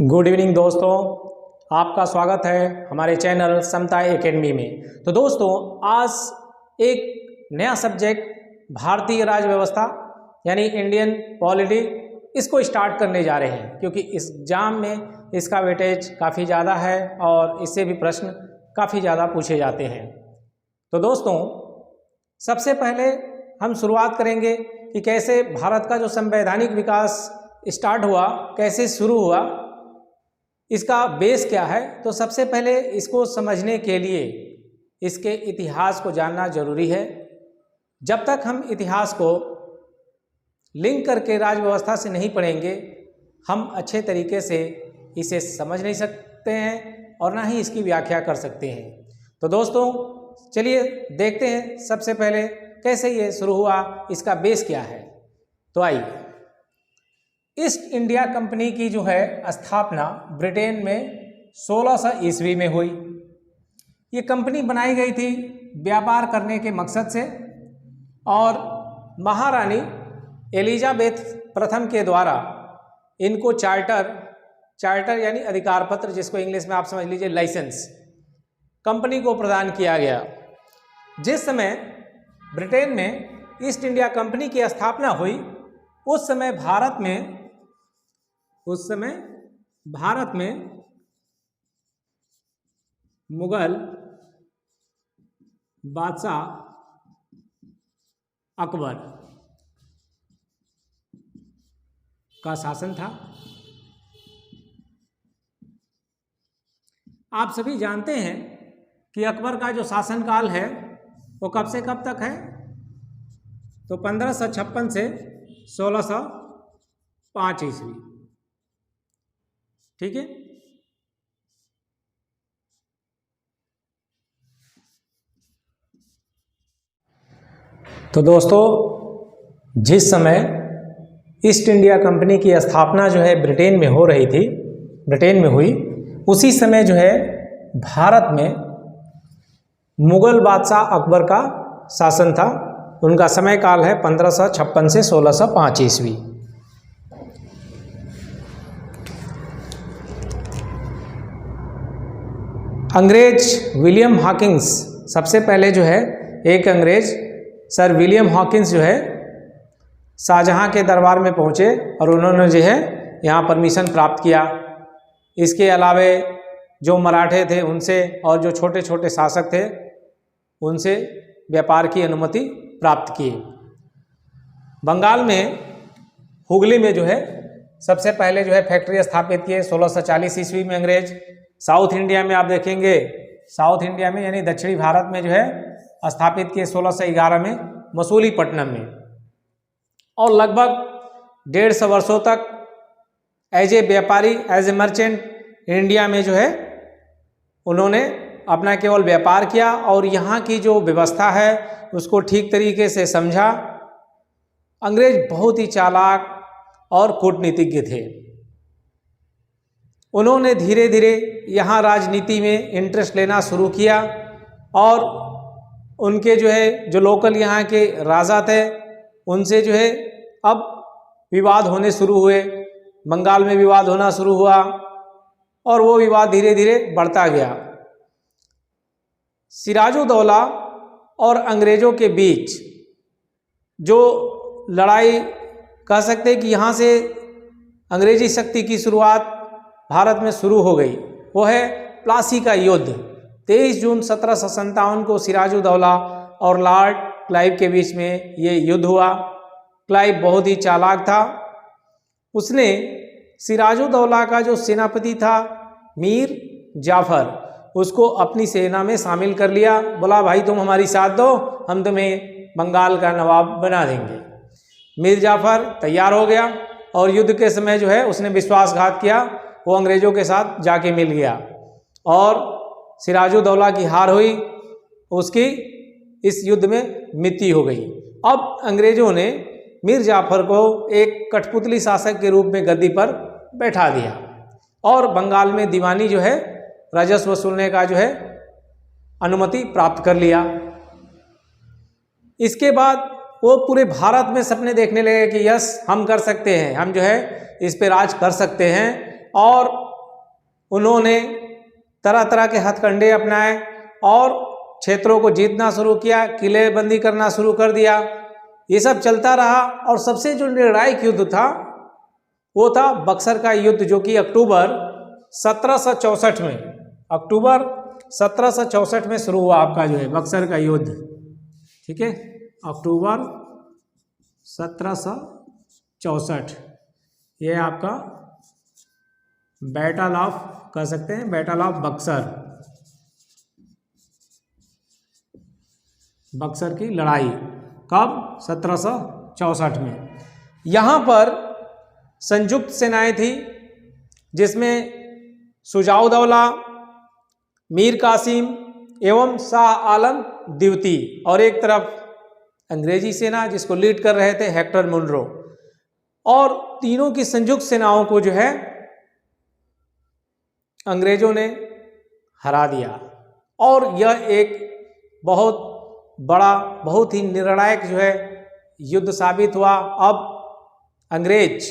Good evening दोस्तों, आपका स्वागत है हमारे चैनल समता एकेडमी में। तो दोस्तों, आज एक नया सब्जेक्ट भारतीय राज्य व्यवस्था यानी इंडियन पॉलिटी इसको स्टार्ट करने जा रहे हैं, क्योंकि इस एग्जाम में इसका वेटेज काफ़ी ज़्यादा है और इससे भी प्रश्न काफ़ी ज़्यादा पूछे जाते हैं। तो दोस्तों, सबसे पहले हम शुरुआत करेंगे कि कैसे भारत का जो संवैधानिक विकास स्टार्ट हुआ, कैसे शुरू हुआ, इसका बेस क्या है। तो सबसे पहले इसको समझने के लिए इसके इतिहास को जानना जरूरी है। जब तक हम इतिहास को लिंक करके राज्य व्यवस्था से नहीं पढ़ेंगे, हम अच्छे तरीके से इसे समझ नहीं सकते हैं और ना ही इसकी व्याख्या कर सकते हैं। तो दोस्तों, चलिए देखते हैं सबसे पहले कैसे ये शुरू हुआ, इसका बेस क्या है। तो आइए, ईस्ट इंडिया कंपनी की जो है स्थापना ब्रिटेन में 1600 ईस्वी में हुई। ये कंपनी बनाई गई थी व्यापार करने के मकसद से और महारानी एलिजाबेथ प्रथम के द्वारा इनको चार्टर यानी अधिकार पत्र, जिसको इंग्लिश में आप समझ लीजिए लाइसेंस, कंपनी को प्रदान किया गया। जिस समय ब्रिटेन में ईस्ट इंडिया कंपनी की स्थापना हुई, उस समय भारत में मुगल बादशाह अकबर का शासन था। आप सभी जानते हैं कि अकबर का जो शासनकाल है वो कब से कब तक है। तो 1556 से 1605 ईस्वी, ठीक है। तो दोस्तों, जिस समय ईस्ट इंडिया कंपनी की स्थापना जो है ब्रिटेन में हो रही थी, ब्रिटेन में हुई, उसी समय जो है भारत में मुगल बादशाह अकबर का शासन था। उनका समय काल है 1556 से 1605 ईस्वी। अंग्रेज विलियम हॉकिंस, सबसे पहले जो है एक अंग्रेज सर विलियम हॉकिंस जो है शाहजहां के दरबार में पहुंचे और उन्होंने जो है यहाँ परमिशन प्राप्त किया। इसके अलावे जो मराठे थे उनसे और जो छोटे छोटे शासक थे उनसे व्यापार की अनुमति प्राप्त की। बंगाल में हुगली में जो है सबसे पहले जो है फैक्ट्री स्थापित किए 1640 ईस्वी में अंग्रेज। साउथ इंडिया में आप देखेंगे, साउथ इंडिया में यानी दक्षिणी भारत में जो है स्थापित किए 1611 में मसूलीपट्टनम में, और लगभग 150 वर्षों तक एज ए व्यापारी, एज ए मर्चेंट इंडिया में जो है उन्होंने अपना केवल व्यापार किया और यहाँ की जो व्यवस्था है उसको ठीक तरीके से समझा। अंग्रेज बहुत ही चालाक और कूटनीतिज्ञ थे। उन्होंने धीरे धीरे यहाँ राजनीति में इंटरेस्ट लेना शुरू किया और उनके जो है जो लोकल यहाँ के राजा थे उनसे जो है अब विवाद होने शुरू हुए। बंगाल में विवाद होना शुरू हुआ और वो विवाद धीरे धीरे बढ़ता गया। सिराजुद्दौला और अंग्रेज़ों के बीच जो लड़ाई कह सकते हैं कि यहाँ से अंग्रेजी शक्ति की शुरुआत भारत में शुरू हो गई, वो है प्लासी का युद्ध। 23 जून 1757 को सिराजुद्दौला और लॉर्ड क्लाइव के बीच में ये युद्ध हुआ। क्लाइव बहुत ही चालाक था। उसने सिराजुद्दौला का जो सेनापति था मीर जाफर, उसको अपनी सेना में शामिल कर लिया। बोला, भाई तुम हमारी साथ दो, हम तुम्हें बंगाल का नवाब बना देंगे। मीर जाफर तैयार हो गया और युद्ध के समय जो है उसने विश्वासघात किया। वो अंग्रेज़ों के साथ जाके मिल गया और सिराजुद्दौला की हार हुई, उसकी इस युद्ध में मृत्यु हो गई। अब अंग्रेज़ों ने मीर जाफर को एक कठपुतली शासक के रूप में गद्दी पर बैठा दिया और बंगाल में दीवानी जो है राजस्व वसूलने का जो है अनुमति प्राप्त कर लिया। इसके बाद वो पूरे भारत में सपने देखने लगे कि यस, हम कर सकते हैं, हम जो है इस पे राज कर सकते हैं। और उन्होंने तरह तरह के हथकंडे अपनाए और क्षेत्रों को जीतना शुरू किया, किलेबंदी करना शुरू कर दिया। ये सब चलता रहा और सबसे जो निर्णायक युद्ध था वो था बक्सर का युद्ध, जो कि अक्टूबर 1764 में शुरू हुआ आपका जो है बक्सर का युद्ध। ठीक है, अक्टूबर 1764 ये आपका बैटल ऑफ कह सकते हैं, बैटल ऑफ बक्सर, बक्सर की लड़ाई कब? 1764 में। यहाँ पर संयुक्त सेनाएं थी जिसमें शुजाउद्दौला, मीर कासिम एवं शाह आलम द्वितीय, और एक तरफ अंग्रेजी सेना जिसको लीड कर रहे थे हेक्टर मुनरो। और तीनों की संयुक्त सेनाओं को जो है अंग्रेजों ने हरा दिया और यह एक बहुत बड़ा, बहुत ही निर्णायक जो है युद्ध साबित हुआ। अब अंग्रेज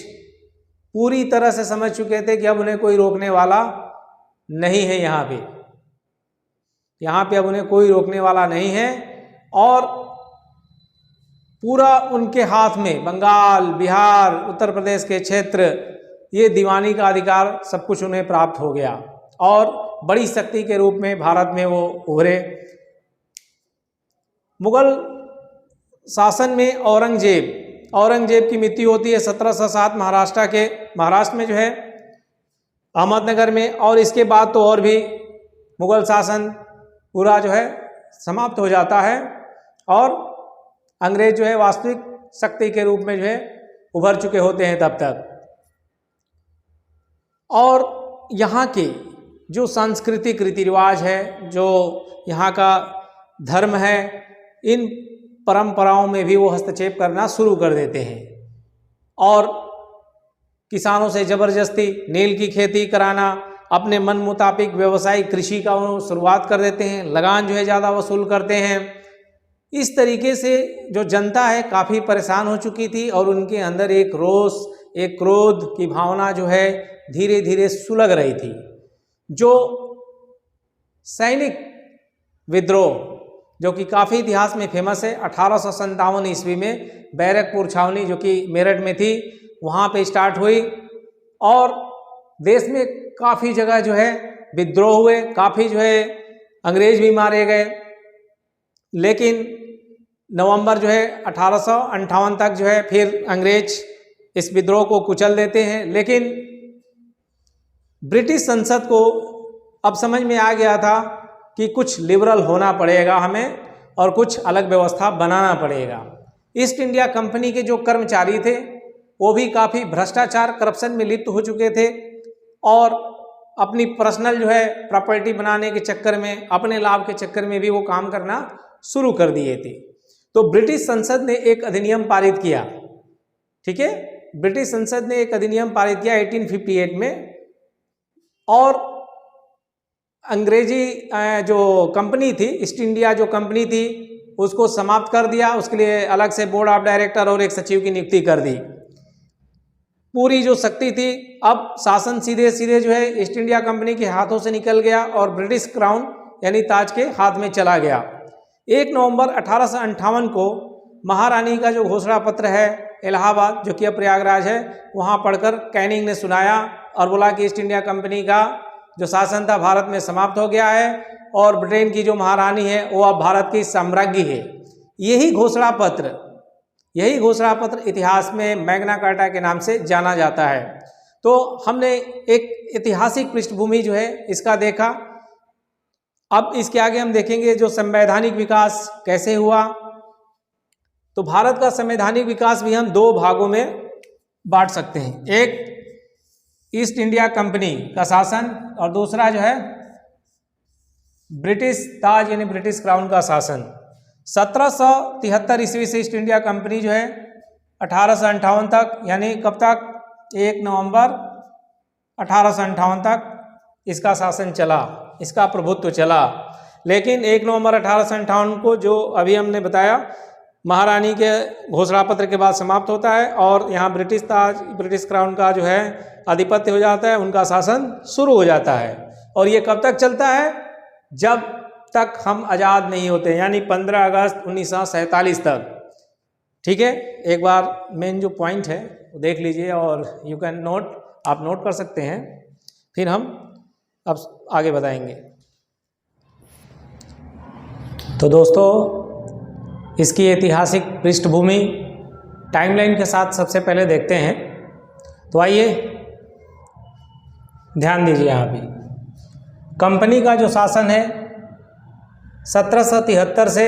पूरी तरह से समझ चुके थे कि अब उन्हें कोई रोकने वाला नहीं है, यहाँ पे अब उन्हें कोई रोकने वाला नहीं है और पूरा उनके हाथ में बंगाल, बिहार, उत्तर प्रदेश के क्षेत्र, ये दीवानी का अधिकार सब कुछ उन्हें प्राप्त हो गया और बड़ी शक्ति के रूप में भारत में वो उभरे। मुगल शासन में औरंगजेब की मृत्यु होती है 1707 महाराष्ट्र में जो है अहमदनगर में, और इसके बाद तो और भी मुगल शासन पूरा जो है समाप्त हो जाता है और अंग्रेज जो है वास्तविक शक्ति के रूप में जो है उभर चुके होते हैं तब तक। और यहाँ के जो सांस्कृतिक रीति रिवाज है, जो यहाँ का धर्म है, इन परंपराओं में भी वो हस्तक्षेप करना शुरू कर देते हैं और किसानों से ज़बरदस्ती नील की खेती कराना, अपने मन मुताबिक व्यवसायिक कृषि का वो शुरुआत कर देते हैं, लगान जो है ज़्यादा वसूल करते हैं। इस तरीके से जो जनता है काफ़ी परेशान हो चुकी थी और उनके अंदर एक रोष, एक क्रोध की भावना जो है धीरे धीरे सुलग रही थी। जो सैनिक विद्रोह जो कि काफ़ी इतिहास में फेमस है, 1857 ईस्वी में बैरकपुर छावनी जो कि मेरठ में थी, वहाँ पे स्टार्ट हुई और देश में काफ़ी जगह जो है विद्रोह हुए, काफ़ी जो है अंग्रेज भी मारे गए। लेकिन नवंबर जो है 1858 तक जो है फिर अंग्रेज इस विद्रोह को कुचल देते हैं। लेकिन ब्रिटिश संसद को अब समझ में आ गया था कि कुछ लिबरल होना पड़ेगा हमें और कुछ अलग व्यवस्था बनाना पड़ेगा। ईस्ट इंडिया कंपनी के जो कर्मचारी थे वो भी काफ़ी भ्रष्टाचार, करप्शन में लिप्त हो चुके थे और अपनी पर्सनल जो है प्रॉपर्टी बनाने के चक्कर में, अपने लाभ के चक्कर में भी वो काम करना शुरू कर दिए थे। तो ब्रिटिश संसद ने एक अधिनियम पारित किया। ठीक है, ब्रिटिश संसद ने एक अधिनियम पारित किया 1858 में और अंग्रेजी जो कंपनी थी, ईस्ट इंडिया जो कंपनी थी, उसको समाप्त कर दिया। उसके लिए अलग से बोर्ड ऑफ डायरेक्टर और एक सचिव की नियुक्ति कर दी। पूरी जो शक्ति थी, अब शासन सीधे सीधे जो है ईस्ट इंडिया कंपनी के हाथों से निकल गया और ब्रिटिश क्राउन यानी ताज के हाथ में चला गया। 1 नवंबर 1858 को महारानी का जो घोषणा पत्र है इलाहाबाद, जो कि अब प्रयागराज है, वहाँ पढ़कर कैनिंग ने सुनाया और बोला कि ईस्ट इंडिया कंपनी का जो शासन था भारत में समाप्त हो गया है और ब्रिटेन की जो महारानी है वो अब भारत की साम्राज्ञी है। यही घोषणा पत्र इतिहास में मैग्ना कार्टा के नाम से जाना जाता है। तो हमने एक ऐतिहासिक पृष्ठभूमि जो है इसका देखा। अब इसके आगे हम देखेंगे जो संवैधानिक विकास कैसे हुआ। तो भारत का संवैधानिक विकास भी हम 2 भागों में बांट सकते हैं, एक ईस्ट इंडिया कंपनी का शासन और दूसरा जो है ब्रिटिश ताज यानी ब्रिटिश क्राउन का शासन। 1773 ईस्वी से ईस्ट इंडिया कंपनी जो है 1858 तक, यानी कब तक, 1 नवंबर 1858 तक इसका शासन चला, इसका प्रभुत्व चला। लेकिन 1 नवंबर 1858 को जो अभी हमने बताया महारानी के घोषणा पत्र के बाद समाप्त होता है और यहाँ ब्रिटिश ताज, ब्रिटिश क्राउन का जो है आधिपत्य हो जाता है, उनका शासन शुरू हो जाता है। और ये कब तक चलता है? जब तक हम आज़ाद नहीं होते, यानी 15 अगस्त 1947 तक। ठीक है, एक बार मेन जो पॉइंट है वो देख लीजिए और यू कैन नोट, आप नोट कर सकते हैं, फिर हम अब आगे बताएंगे। तो दोस्तों, इसकी ऐतिहासिक पृष्ठभूमि टाइमलाइन के साथ सबसे पहले देखते हैं। तो आइए ध्यान दीजिए, यहाँ भी कंपनी का जो शासन है 1773 से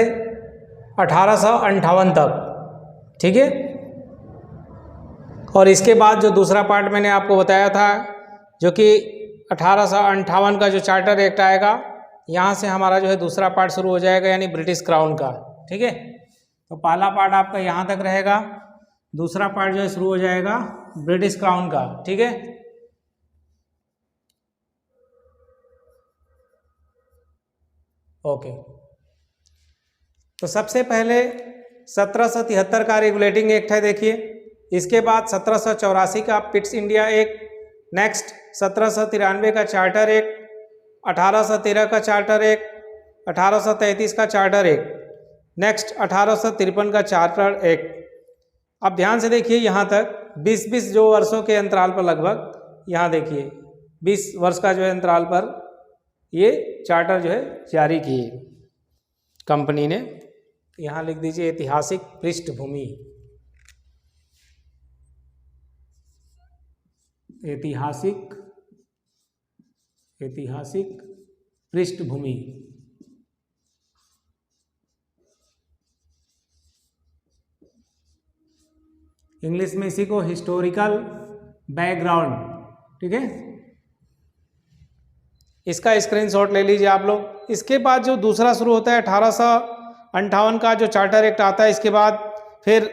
1858 तक, ठीक है। और इसके बाद जो दूसरा पार्ट मैंने आपको बताया था, जो कि 1858 का जो चार्टर एक्ट आएगा, यहाँ से हमारा जो है दूसरा पार्ट शुरू हो जाएगा, यानी ब्रिटिश क्राउन का। ठीक है, तो पहला पार्ट आपका यहाँ तक रहेगा, दूसरा पार्ट जो है शुरू हो जाएगा ब्रिटिश क्राउन का। ठीक है, ओके। तो सबसे पहले 1773 का रेगुलेटिंग एक्ट है, देखिए। इसके बाद 1784 का पिट्स इंडिया एक्ट, नेक्स्ट 1793 का चार्टर एक्ट, 1813 का चार्टर एक्ट, 1833 का चार्टर एक्ट, नेक्स्ट 1853 का चार्टर एक्ट। अब ध्यान से देखिए, यहाँ तक 20-20 जो वर्षों के अंतराल पर, लगभग यहाँ देखिए 20 वर्ष का जो है अंतराल पर ये चार्टर जो है जारी किए कंपनी ने। यहाँ लिख दीजिए ऐतिहासिक पृष्ठभूमि, ऐतिहासिक पृष्ठभूमि। इंग्लिश में इसी को हिस्टोरिकल बैकग्राउंड। ठीक है, इसका स्क्रीनशॉट ले लीजिए आप लोग। इसके बाद जो दूसरा शुरू होता है 1858 का जो चार्टर एक्ट आता है, इसके बाद फिर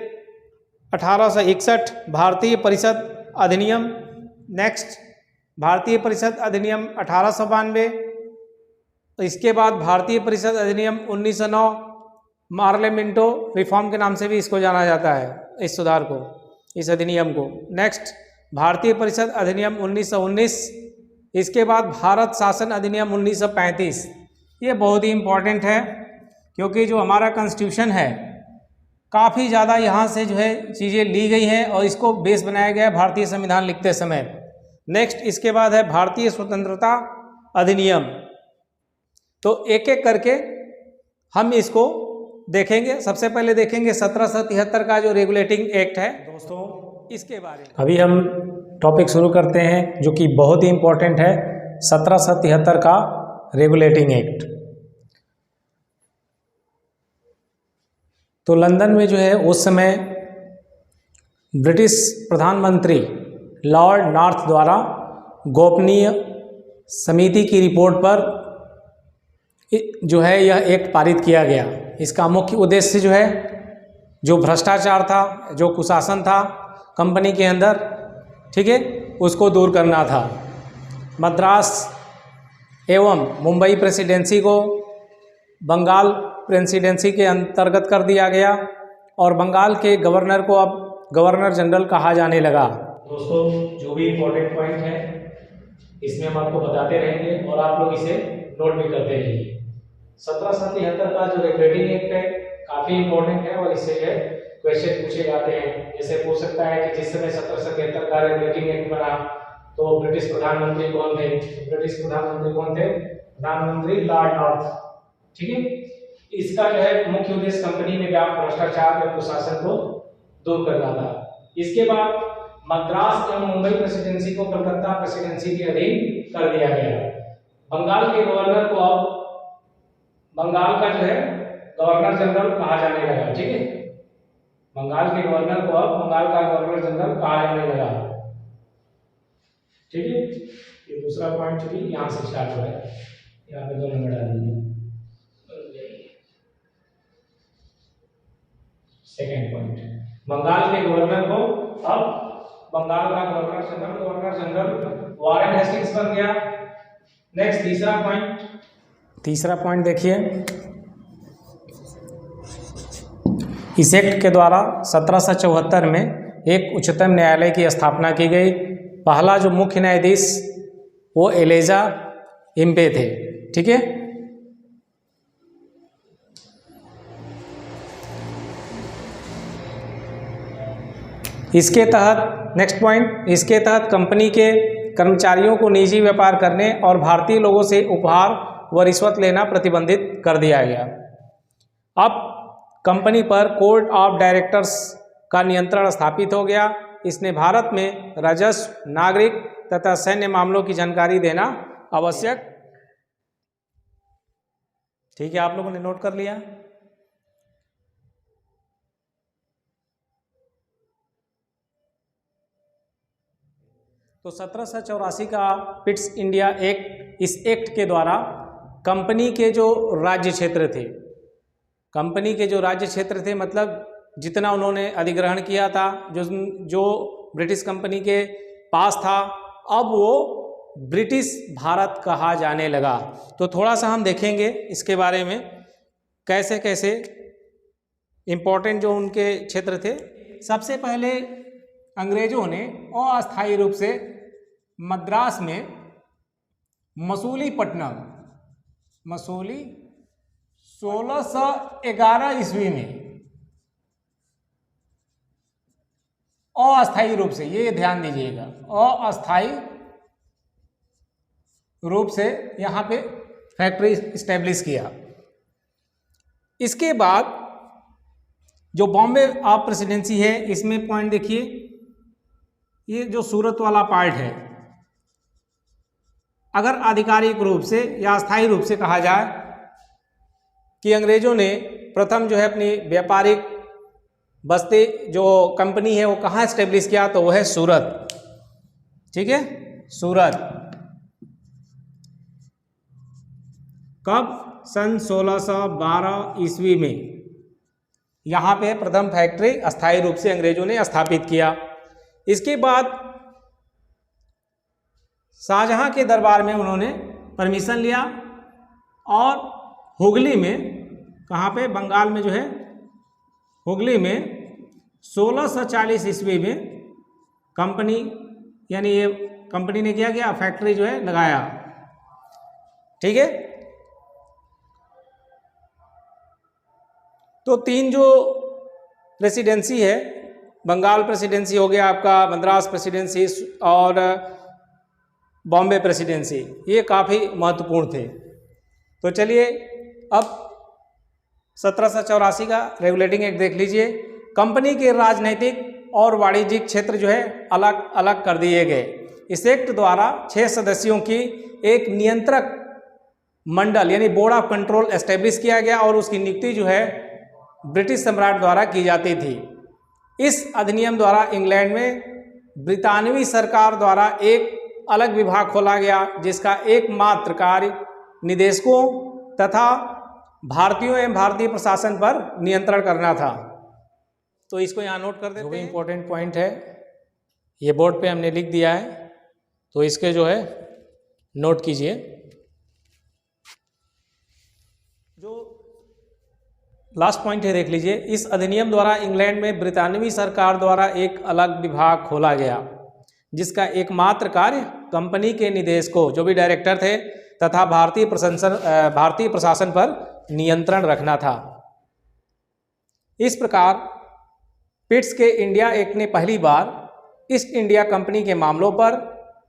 1861 भारतीय परिषद अधिनियम, नेक्स्ट भारतीय परिषद अधिनियम 1892, इसके बाद भारतीय परिषद अधिनियम 1909, पार्लियामेंटो रिफॉर्म के नाम से भी इसको जाना जाता है, इस सुधार को, इस अधिनियम को। नेक्स्ट भारतीय परिषद अधिनियम 1919, इसके बाद भारत शासन अधिनियम 1935। ये बहुत ही इम्पोर्टेंट है, क्योंकि जो हमारा कॉन्स्टिट्यूशन है काफ़ी ज़्यादा यहाँ से जो है चीज़ें ली गई हैं और इसको बेस बनाया गया है भारतीय संविधान लिखते समय। नेक्स्ट इसके बाद है भारतीय स्वतंत्रता अधिनियम। तो एक एक करके हम इसको देखेंगे। सबसे पहले देखेंगे 1773 का जो रेगुलेटिंग एक्ट है दोस्तों, इसके बारे में अभी हम टॉपिक शुरू करते हैं, जो कि बहुत ही इम्पोर्टेंट है, 1773 का रेगुलेटिंग एक्ट। तो लंदन में जो है उस समय ब्रिटिश प्रधानमंत्री लॉर्ड नॉर्थ द्वारा गोपनीय समिति की रिपोर्ट पर जो है यह एक्ट पारित किया गया। इसका मुख्य उद्देश्य जो है, जो भ्रष्टाचार था, जो कुशासन था कंपनी के अंदर, ठीक है, उसको दूर करना था। मद्रास एवं मुंबई प्रेसिडेंसी को बंगाल प्रेसिडेंसी के अंतर्गत कर दिया गया और बंगाल के गवर्नर को अब गवर्नर जनरल कहा जाने लगा। दोस्तों, जो भी इम्पोर्टेंट पॉइंट है इसमें हम आपको बताते रहेंगे और आप लोग इसे नोट भी करते रहिए। 1773 का जो रेगुलेटिंग एक्ट है काफ़ी इम्पोर्टेंट है और इससे जो है क्वेश्चन पूछे जाते हैं। जैसे पूछ सकता है कि जिस समय 1773 का रेगुलेटिंग एक्ट बना तो ब्रिटिश प्रधानमंत्री कौन थे? ब्रिटिश प्रधानमंत्री कौन थे? प्रधानमंत्री लॉर्ड नॉर्थ। ठीक है, इसका जो है मुख्य उद्देश्य कंपनी में व्याप्त भ्रष्टाचार और कुशासन को दूर करना था। इसके बाद मद्रास एवं मुंबई प्रेसिडेंसी को कलकत्ता प्रेसिडेंसी के अधीन कर दिया गया। बंगाल के गवर्नर को अब बंगाल का जो है गवर्नर जनरल कहा जाने लगा। ठीक है, बंगाल के गवर्नर को अब बंगाल का गवर्नर जनरल कहा जाने लगा। ठीक है, ये दूसरा पॉइंट भी यहाँ से स्टार्ट हो रहा है। यहाँ पे 2 नंबर डाल दीजिए। सेकेंड पॉइंट, बंगाल के गवर्नर को अब बंगाल का गवर्नर जनरल वॉरेन हेस्टिंग्स बन गया। नेक्स्ट तीसरा पॉइंट देखिए, इस एक्ट के द्वारा 1774 में एक उच्चतम न्यायालय की स्थापना की गई। पहला जो मुख्य न्यायाधीश वो एलेजा इम्पे थे। ठीक है, इसके तहत नेक्स्ट पॉइंट, इसके तहत कंपनी के कर्मचारियों को निजी व्यापार करने और भारतीय लोगों से उपहार व रिश्वत लेना प्रतिबंधित कर दिया गया। अब कंपनी पर कोर्ट ऑफ डायरेक्टर्स का नियंत्रण स्थापित हो गया। इसने भारत में राजस्व, नागरिक तथा सैन्य मामलों की जानकारी देना आवश्यक। ठीक है, आप लोगों ने नोट कर लिया। तो 1784 का पिट्स इंडिया एक्ट, इस एक्ट के द्वारा कंपनी के जो राज्य क्षेत्र थे, कंपनी के जो राज्य क्षेत्र थे मतलब जितना उन्होंने अधिग्रहण किया था, जो ब्रिटिश कंपनी के पास था, अब वो ब्रिटिश भारत कहा जाने लगा। तो थोड़ा सा हम देखेंगे इसके बारे में, कैसे कैसे इम्पोर्टेंट जो उनके क्षेत्र थे। सबसे पहले अंग्रेजों ने अस्थायी रूप से मद्रास में मसूलीपट्टनम, मसूली 1611 ईस्वी में अस्थायी रूप से, ये ध्यान दीजिएगा, अस्थायी रूप से यहाँ पे फैक्ट्री स्टैब्लिश किया। इसके बाद जो बॉम्बे ऑफ प्रेसिडेंसी है, इसमें पॉइंट देखिए, ये जो सूरत वाला पार्ट है, अगर आधिकारिक रूप से या अस्थायी रूप से कहा जाए कि अंग्रेजों ने प्रथम जो है अपनी व्यापारिक बस्ती जो कंपनी है वो कहाँ स्टेब्लिश किया, तो वो है सूरत। ठीक है, सूरत। कब? सन 1612 ईस्वी में यहाँ पे प्रथम फैक्ट्री अस्थायी रूप से अंग्रेजों ने स्थापित किया। इसके बाद शाहजहां के दरबार में उन्होंने परमिशन लिया और हुगली में, कहाँ पे? बंगाल में जो है हुगली में 1640 ईस्वी में कंपनी, यानी ये कंपनी ने क्या किया, फैक्ट्री जो है लगाया। ठीक है, तो तीन जो प्रेसिडेंसी है, बंगाल प्रेसिडेंसी हो गया आपका, मद्रास प्रेसिडेंसी और बॉम्बे प्रेसिडेंसी, ये काफ़ी महत्वपूर्ण थे। तो चलिए अब 1784 का रेगुलेटिंग एक्ट देख लीजिए। कंपनी के राजनीतिक और वाणिज्यिक क्षेत्र जो है अलग अलग कर दिए गए। इस एक्ट द्वारा 6 सदस्यों की एक नियंत्रक मंडल यानी बोर्ड ऑफ कंट्रोल एस्टेब्लिश किया गया और उसकी नियुक्ति जो है ब्रिटिश सम्राट द्वारा की जाती थी। इस अधिनियम द्वारा इंग्लैंड में ब्रितानवी सरकार द्वारा एक अलग विभाग खोला गया जिसका एकमात्र कार्य निदेशकों तथा भारतीयों एवं भारतीय प्रशासन पर नियंत्रण करना था। तो इसको यहाँ नोट कर देते हैं। जो भी इम्पोर्टेंट पॉइंट है ये बोर्ड पे हमने लिख दिया है, तो इसके जो है नोट कीजिए। जो लास्ट पॉइंट है देख लीजिए, इस अधिनियम द्वारा इंग्लैंड में ब्रितानवी सरकार द्वारा एक अलग विभाग खोला गया जिसका एकमात्र कार्य कंपनी के निदेशकों, जो भी डायरेक्टर थे, तथा भारतीय प्रशासन पर नियंत्रण रखना था। इस प्रकार पिट्स के इंडिया एक्ट ने पहली बार ईस्ट इंडिया कंपनी के मामलों पर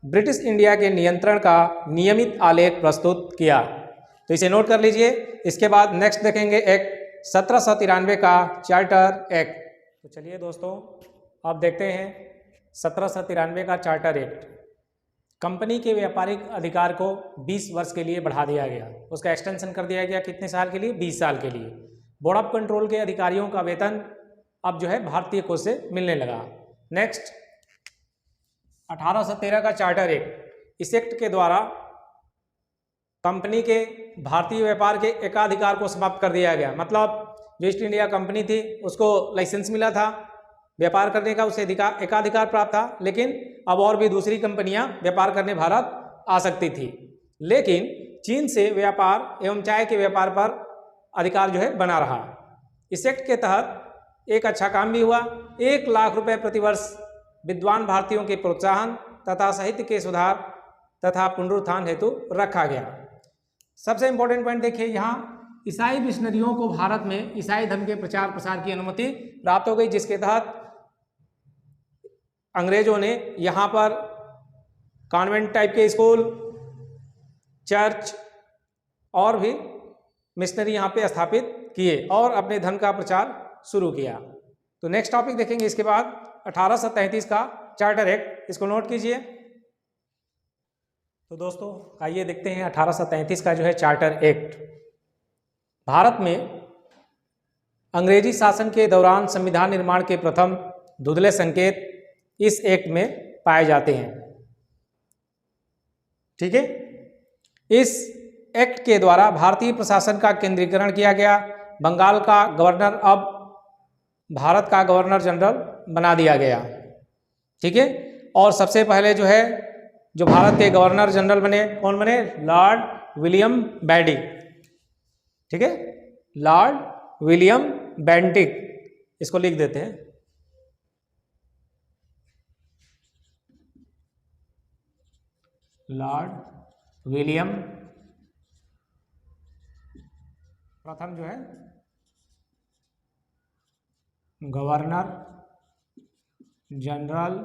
ब्रिटिश इंडिया के नियंत्रण का नियमित आलेख प्रस्तुत किया। तो इसे नोट कर लीजिए। इसके बाद नेक्स्ट देखेंगे एक्ट 1793 का चार्टर एक्ट। तो चलिए दोस्तों अब देखते हैं 1793 का चार्टर एक्ट। कंपनी के व्यापारिक अधिकार को 20 वर्ष के लिए बढ़ा दिया गया, उसका एक्सटेंशन कर दिया गया। कितने साल के लिए? 20 साल के लिए। बोर्ड ऑफ कंट्रोल के अधिकारियों का वेतन अब जो है भारतीय कोष से मिलने लगा। नेक्स्ट 1813 का चार्टर एक्ट। इस एक्ट के द्वारा कंपनी के भारतीय व्यापार के एकाधिकार को समाप्त कर दिया गया। मतलब जो ईस्ट इंडिया कंपनी थी उसको लाइसेंस मिला था व्यापार करने का, उसे एकाधिकार प्राप्त था, लेकिन अब और भी दूसरी कंपनियां व्यापार करने भारत आ सकती थी। लेकिन चीन से व्यापार एवं चाय के व्यापार पर अधिकार जो है बना रहा। इस एक्ट के तहत एक अच्छा काम भी हुआ। 1 लाख रुपए प्रतिवर्ष विद्वान भारतीयों के प्रोत्साहन तथा साहित्य के सुधार तथा पुनरुत्थान हेतु रखा गया। सबसे इंपॉर्टेंट पॉइंट देखिए, यहाँ ईसाई मिशनरियों को भारत में ईसाई धर्म के प्रचार प्रसार की अनुमति प्राप्त हो गई, जिसके तहत अंग्रेजों ने यहाँ पर कॉन्वेंट टाइप के स्कूल, चर्च और भी मिशनरी यहाँ पे स्थापित किए और अपने धर्म का प्रचार शुरू किया। तो नेक्स्ट टॉपिक देखेंगे इसके बाद 1833 का चार्टर एक्ट, इसको नोट कीजिए। तो दोस्तों आइए देखते हैं 1833 का जो है चार्टर एक्ट। भारत में अंग्रेजी शासन के दौरान संविधान निर्माण के प्रथम धुंधले संकेत इस एक्ट में पाए जाते हैं। ठीक है, इस एक्ट के द्वारा भारतीय प्रशासन का केंद्रीकरण किया गया। बंगाल का गवर्नर अब भारत का गवर्नर जनरल बना दिया गया। ठीक है, और सबसे पहले जो है जो भारत के गवर्नर जनरल बने, कौन बने? Lord William Bentinck. ठीक है, लॉर्ड विलियम बेंटिक, इसको लिख देते हैं। लॉर्ड विलियम प्रथम जो है गवर्नर जनरल,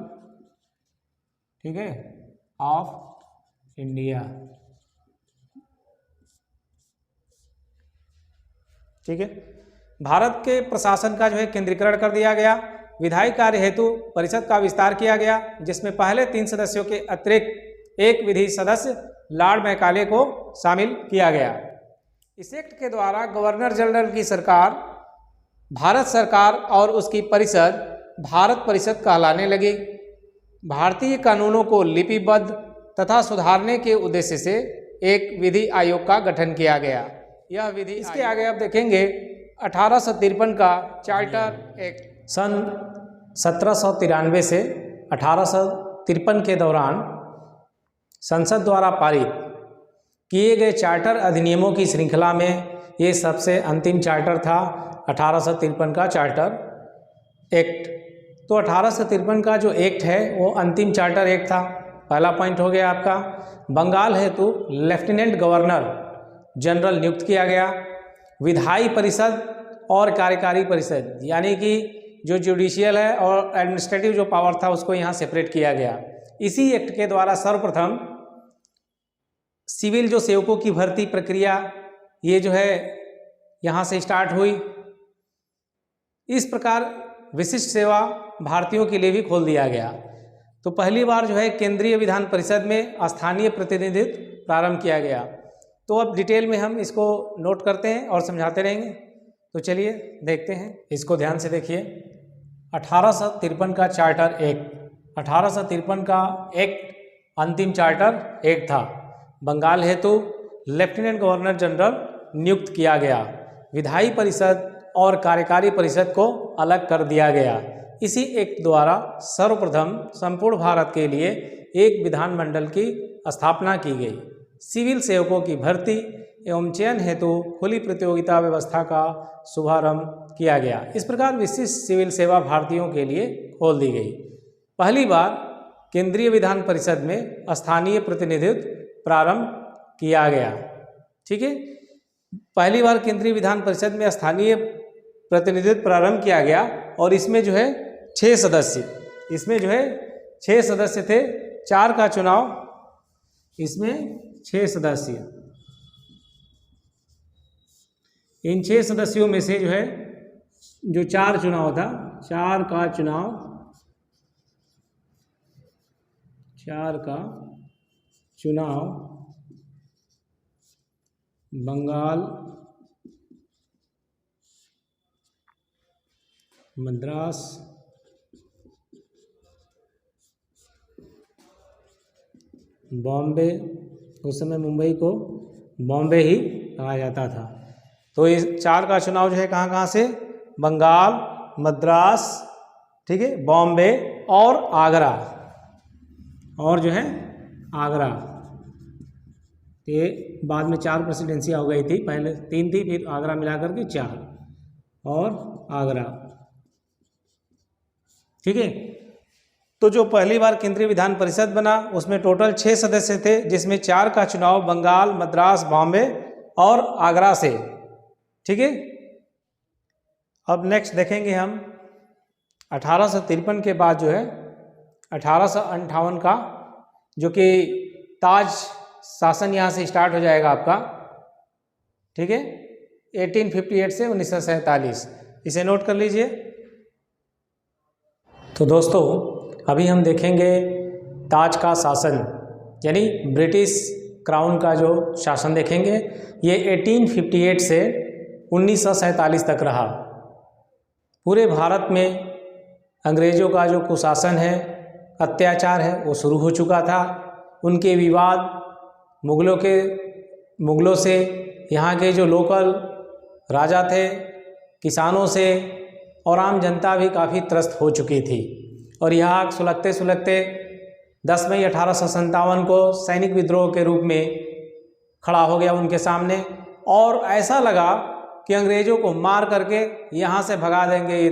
ठीक है, ऑफ इंडिया। ठीक है, भारत के प्रशासन का जो है केंद्रीकरण कर दिया गया। विधायी कार्य हेतु परिषद का विस्तार किया गया, जिसमें पहले 3 सदस्यों के अतिरिक्त एक विधि सदस्य लॉर्ड मैकाले को शामिल किया गया। इस एक्ट के द्वारा गवर्नर जनरल की सरकार भारत सरकार और उसकी परिषद भारत परिषद कहलाने लगी। भारतीय कानूनों को लिपिबद्ध तथा सुधारने के उद्देश्य से एक विधि आयोग का गठन किया गया। यह विधि इसके आगे आप देखेंगे 1853 का चार्टर एक्ट। सन 1793 से 1853 के दौरान संसद द्वारा पारित किए गए चार्टर अधिनियमों की श्रृंखला में ये सबसे अंतिम चार्टर था, 1853 का चार्टर एक्ट। तो 1853 का जो एक्ट है वो अंतिम चार्टर एक्ट था। पहला पॉइंट हो गया आपका। बंगाल हेतु लेफ्टिनेंट गवर्नर जनरल नियुक्त किया गया। विधायी परिषद और कार्यकारी परिषद, यानी कि जो जुडिशियल है और एडमिनिस्ट्रेटिव जो पावर था उसको यहाँ सेपरेट किया गया। इसी एक्ट के द्वारा सर्वप्रथम सिविल जो सेवकों की भर्ती प्रक्रिया ये जो है यहाँ से स्टार्ट हुई। इस प्रकार विशिष्ट सेवा भारतीयों के लिए भी खोल दिया गया। तो पहली बार जो है केंद्रीय विधान परिषद में स्थानीय प्रतिनिधित्व प्रारंभ किया गया। तो अब डिटेल में हम इसको नोट करते हैं और समझाते रहेंगे। तो चलिए देखते हैं, इसको ध्यान से देखिए। 1853 का चार्टर एक्ट, 1853 का एक्ट अंतिम चार्टर एक्ट था। बंगाल हेतु लेफ्टिनेंट गवर्नर जनरल नियुक्त किया गया। विधायी परिषद और कार्यकारी परिषद को अलग कर दिया गया। इसी एक्ट द्वारा सर्वप्रथम संपूर्ण भारत के लिए एक विधानमंडल की स्थापना की गई। सिविल सेवकों की भर्ती एवं चयन हेतु खुली प्रतियोगिता व्यवस्था का शुभारंभ किया गया। इस प्रकार विशिष्ट सिविल सेवा भारतीयों के लिए खोल दी गई। पहली बार केंद्रीय विधान परिषद में स्थानीय प्रतिनिधित्व प्रारंभ किया गया। ठीक है, पहली बार केंद्रीय विधान परिषद में स्थानीय प्रतिनिधित्व प्रारंभ किया गया और इसमें जो है 6 सदस्य, इसमें जो है 6 सदस्य थे। 4 का चुनाव, इसमें 6 सदस्य। इन 6 सदस्यों में से जो है जो 4 चुनाव था, 4 का चुनाव बंगाल, मद्रास, बॉम्बे, उस समय मुंबई को बॉम्बे ही कहा जाता था। तो इस 4 का चुनाव जो है कहाँ कहाँ से? बंगाल, मद्रास, ठीक है, बॉम्बे और आगरा, और जो है आगरा। ये बाद में 4 प्रेसिडेंसियाँ हो गई थी, पहले 3 थी, फिर आगरा मिलाकर के 4 और आगरा। ठीक है। तो जो पहली बार केंद्रीय विधान परिषद बना उसमें टोटल 6 सदस्य थे, जिसमें 4 का चुनाव बंगाल, मद्रास, बॉम्बे और आगरा से। ठीक है। अब नेक्स्ट देखेंगे हम 1853 के बाद जो है 1858 का, जो कि ताज शासन यहाँ से स्टार्ट हो जाएगा आपका। ठीक है। 1858 से 1947, इसे नोट कर लीजिए। तो दोस्तों अभी हम देखेंगे ताज का शासन, यानी ब्रिटिश क्राउन का जो शासन देखेंगे। ये 1858 से 1947 तक रहा। पूरे भारत में अंग्रेज़ों का जो कुशासन है, अत्याचार है, वो शुरू हो चुका था। उनके विवाद मुग़लों से, यहाँ के जो लोकल राजा थे, किसानों से और आम जनता भी काफ़ी त्रस्त हो चुकी थी। और यहाँ सुलगते सुलगते 10 मई 1857 को सैनिक विद्रोह के रूप में खड़ा हो गया उनके सामने, और ऐसा लगा कि अंग्रेज़ों को मार करके यहाँ से भगा देंगे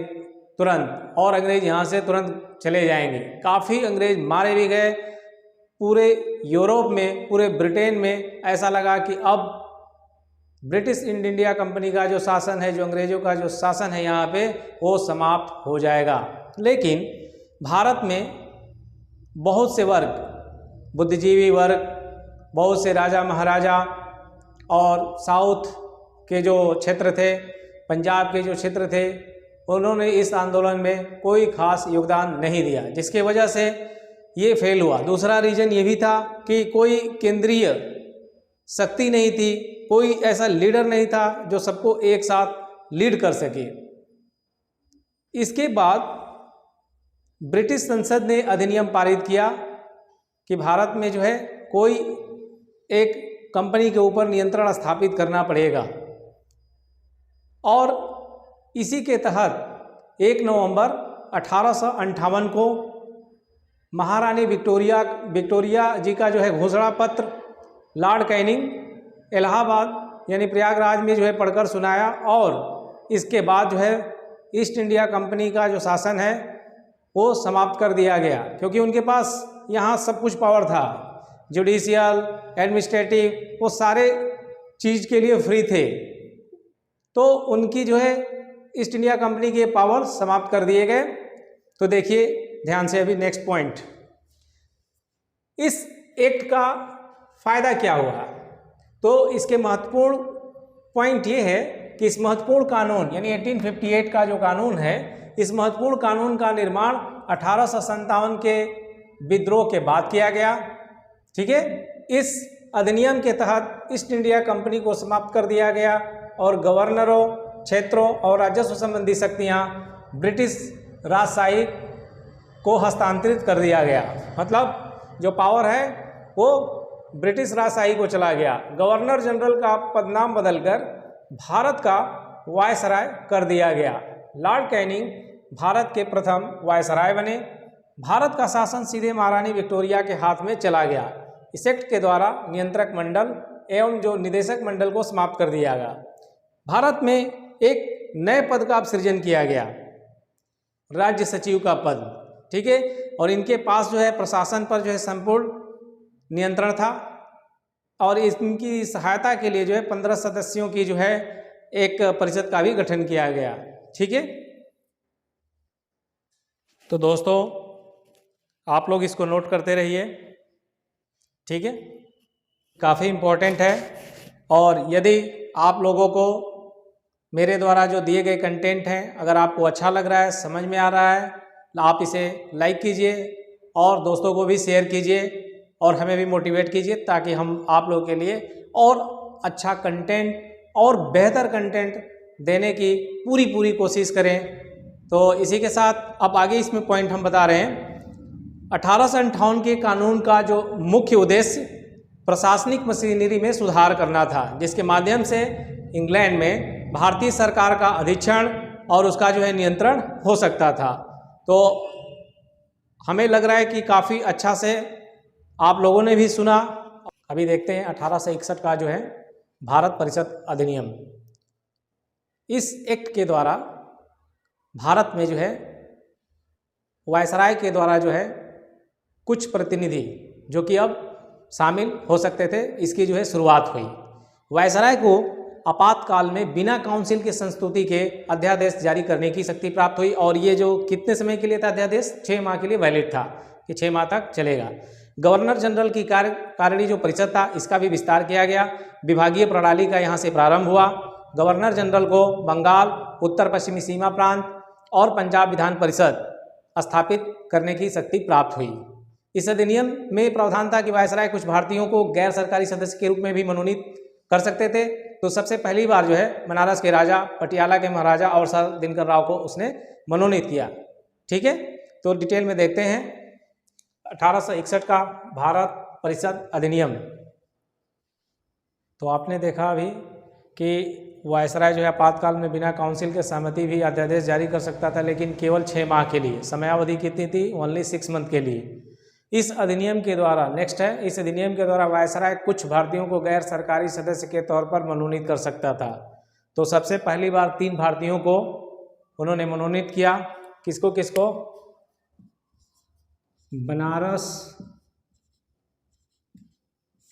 तुरंत, और अंग्रेज़ यहाँ से तुरंत चले जाएंगे। काफ़ी अंग्रेज़ मारे भी गए। पूरे यूरोप में, पूरे ब्रिटेन में ऐसा लगा कि अब ब्रिटिश ईस्ट इंडिया कंपनी का जो शासन है, जो अंग्रेज़ों का जो शासन है यहाँ पे, वो समाप्त हो जाएगा। लेकिन भारत में बहुत से वर्ग, बुद्धिजीवी वर्ग, बहुत से राजा महाराजा और साउथ के जो क्षेत्र थे, पंजाब के जो क्षेत्र थे, उन्होंने इस आंदोलन में कोई खास योगदान नहीं दिया, जिसके वजह से ये फेल हुआ। दूसरा रीज़न ये भी था कि कोई केंद्रीय शक्ति नहीं थी, कोई ऐसा लीडर नहीं था जो सबको एक साथ लीड कर सके। इसके बाद ब्रिटिश संसद ने अधिनियम पारित किया कि भारत में जो है कोई एक कंपनी के ऊपर नियंत्रण स्थापित करना पड़ेगा, और इसी के तहत 1 नवंबर 1858 को महारानी विक्टोरिया जी का जो है घोषणा पत्र लॉर्ड कैनिंग इलाहाबाद यानी प्रयागराज में जो है पढ़कर सुनाया, और इसके बाद जो है ईस्ट इंडिया कंपनी का जो शासन है वो समाप्त कर दिया गया, क्योंकि उनके पास यहाँ सब कुछ पावर था, जुडिशियल, एडमिनिस्ट्रेटिव, वो सारे चीज़ के लिए फ्री थे। तो उनकी जो है ईस्ट इंडिया कंपनी के पावर समाप्त कर दिए गए। तो देखिए ध्यान से अभी नेक्स्ट पॉइंट, इस एक्ट का फ़ायदा क्या हुआ। तो इसके महत्वपूर्ण पॉइंट ये है कि इस महत्वपूर्ण कानून यानी 1858 का जो कानून है, इस महत्वपूर्ण कानून का निर्माण 1857 के विद्रोह के बाद किया गया। ठीक है। इस अधिनियम के तहत ईस्ट इंडिया कंपनी को समाप्त कर दिया गया और गवर्नरों, क्षेत्रों और राजस्व संबंधी शक्तियाँ ब्रिटिश राजशाही को हस्तांतरित कर दिया गया। मतलब जो पावर है वो ब्रिटिश राजशाही को चला गया। गवर्नर जनरल का पदनाम बदलकर भारत का वायसराय कर दिया गया। लॉर्ड कैनिंग भारत के प्रथम वायसराय बने। भारत का शासन सीधे महारानी विक्टोरिया के हाथ में चला गया। इस एक्ट के द्वारा नियंत्रक मंडल एवं जो निदेशक मंडल को समाप्त कर दिया गया। भारत में एक नए पद का सृजन किया गया, राज्य सचिव का पद। ठीक है। और इनके पास जो है प्रशासन पर जो है संपूर्ण नियंत्रण था, और इनकी सहायता के लिए जो है 15 सदस्यों की जो है एक परिषद का भी गठन किया गया। ठीक है। तो दोस्तों आप लोग इसको नोट करते रहिए। ठीक है। काफ़ी इम्पोर्टेंट है, और यदि आप लोगों को मेरे द्वारा जो दिए गए कंटेंट हैं अगर आपको अच्छा लग रहा है, समझ में आ रहा है, तो आप इसे लाइक कीजिए और दोस्तों को भी शेयर कीजिए और हमें भी मोटिवेट कीजिए, ताकि हम आप लोगों के लिए और अच्छा कंटेंट और बेहतर कंटेंट देने की पूरी कोशिश करें। तो इसी के साथ अब आगे इसमें पॉइंट हम बता रहे हैं। 1858 के कानून का जो मुख्य उद्देश्य प्रशासनिक मशीनरी में सुधार करना था, जिसके माध्यम से इंग्लैंड में भारतीय सरकार का अधीक्षण और उसका जो है नियंत्रण हो सकता था। तो हमें लग रहा है कि काफ़ी अच्छा से आप लोगों ने भी सुना। अभी देखते हैं 1861 का जो है भारत परिषद अधिनियम। इस एक्ट के द्वारा भारत में जो है वायसराय के द्वारा जो है कुछ प्रतिनिधि जो कि अब शामिल हो सकते थे, इसकी जो है शुरुआत हुई। वायसराय को आपातकाल में बिना काउंसिल की संस्तुति के अध्यादेश जारी करने की शक्ति प्राप्त हुई। और ये जो कितने समय के लिए था अध्यादेश? 6 माह के लिए वैलिड था कि 6 माह तक चलेगा। गवर्नर जनरल की कार्यकारिणी जो परिषद था इसका भी विस्तार किया गया। विभागीय प्रणाली का यहाँ से प्रारंभ हुआ। गवर्नर जनरल को बंगाल, उत्तर पश्चिमी सीमा प्रांत और पंजाब विधान परिषद स्थापित करने की शक्ति प्राप्त हुई। इस अधिनियम में प्रावधान था कि वायसराय कुछ भारतीयों को गैर सरकारी सदस्य के रूप में भी मनोनीत कर सकते थे। तो सबसे पहली बार जो है बनारस के राजा, पटियाला के महाराजा और सर दिनकर राव को उसने मनोनीत किया। ठीक है, तो डिटेल में देखते हैं 1861 का भारत परिषद अधिनियम। तो आपने देखा अभी कि वायसराय जो है आपातकाल में बिना काउंसिल के सहमति भी अध्यादेश जारी कर सकता था, लेकिन केवल 6 माह के लिए। समयावधि कितनी थी? ओनली 6 मंथ के लिए। इस अधिनियम के द्वारा, नेक्स्ट है, इस अधिनियम के द्वारा वायसराय कुछ भारतीयों को गैर सरकारी सदस्य के तौर पर मनोनीत कर सकता था। तो सबसे पहली बार 3 भारतीयों को उन्होंने मनोनीत किया। किसको किसको? बनारस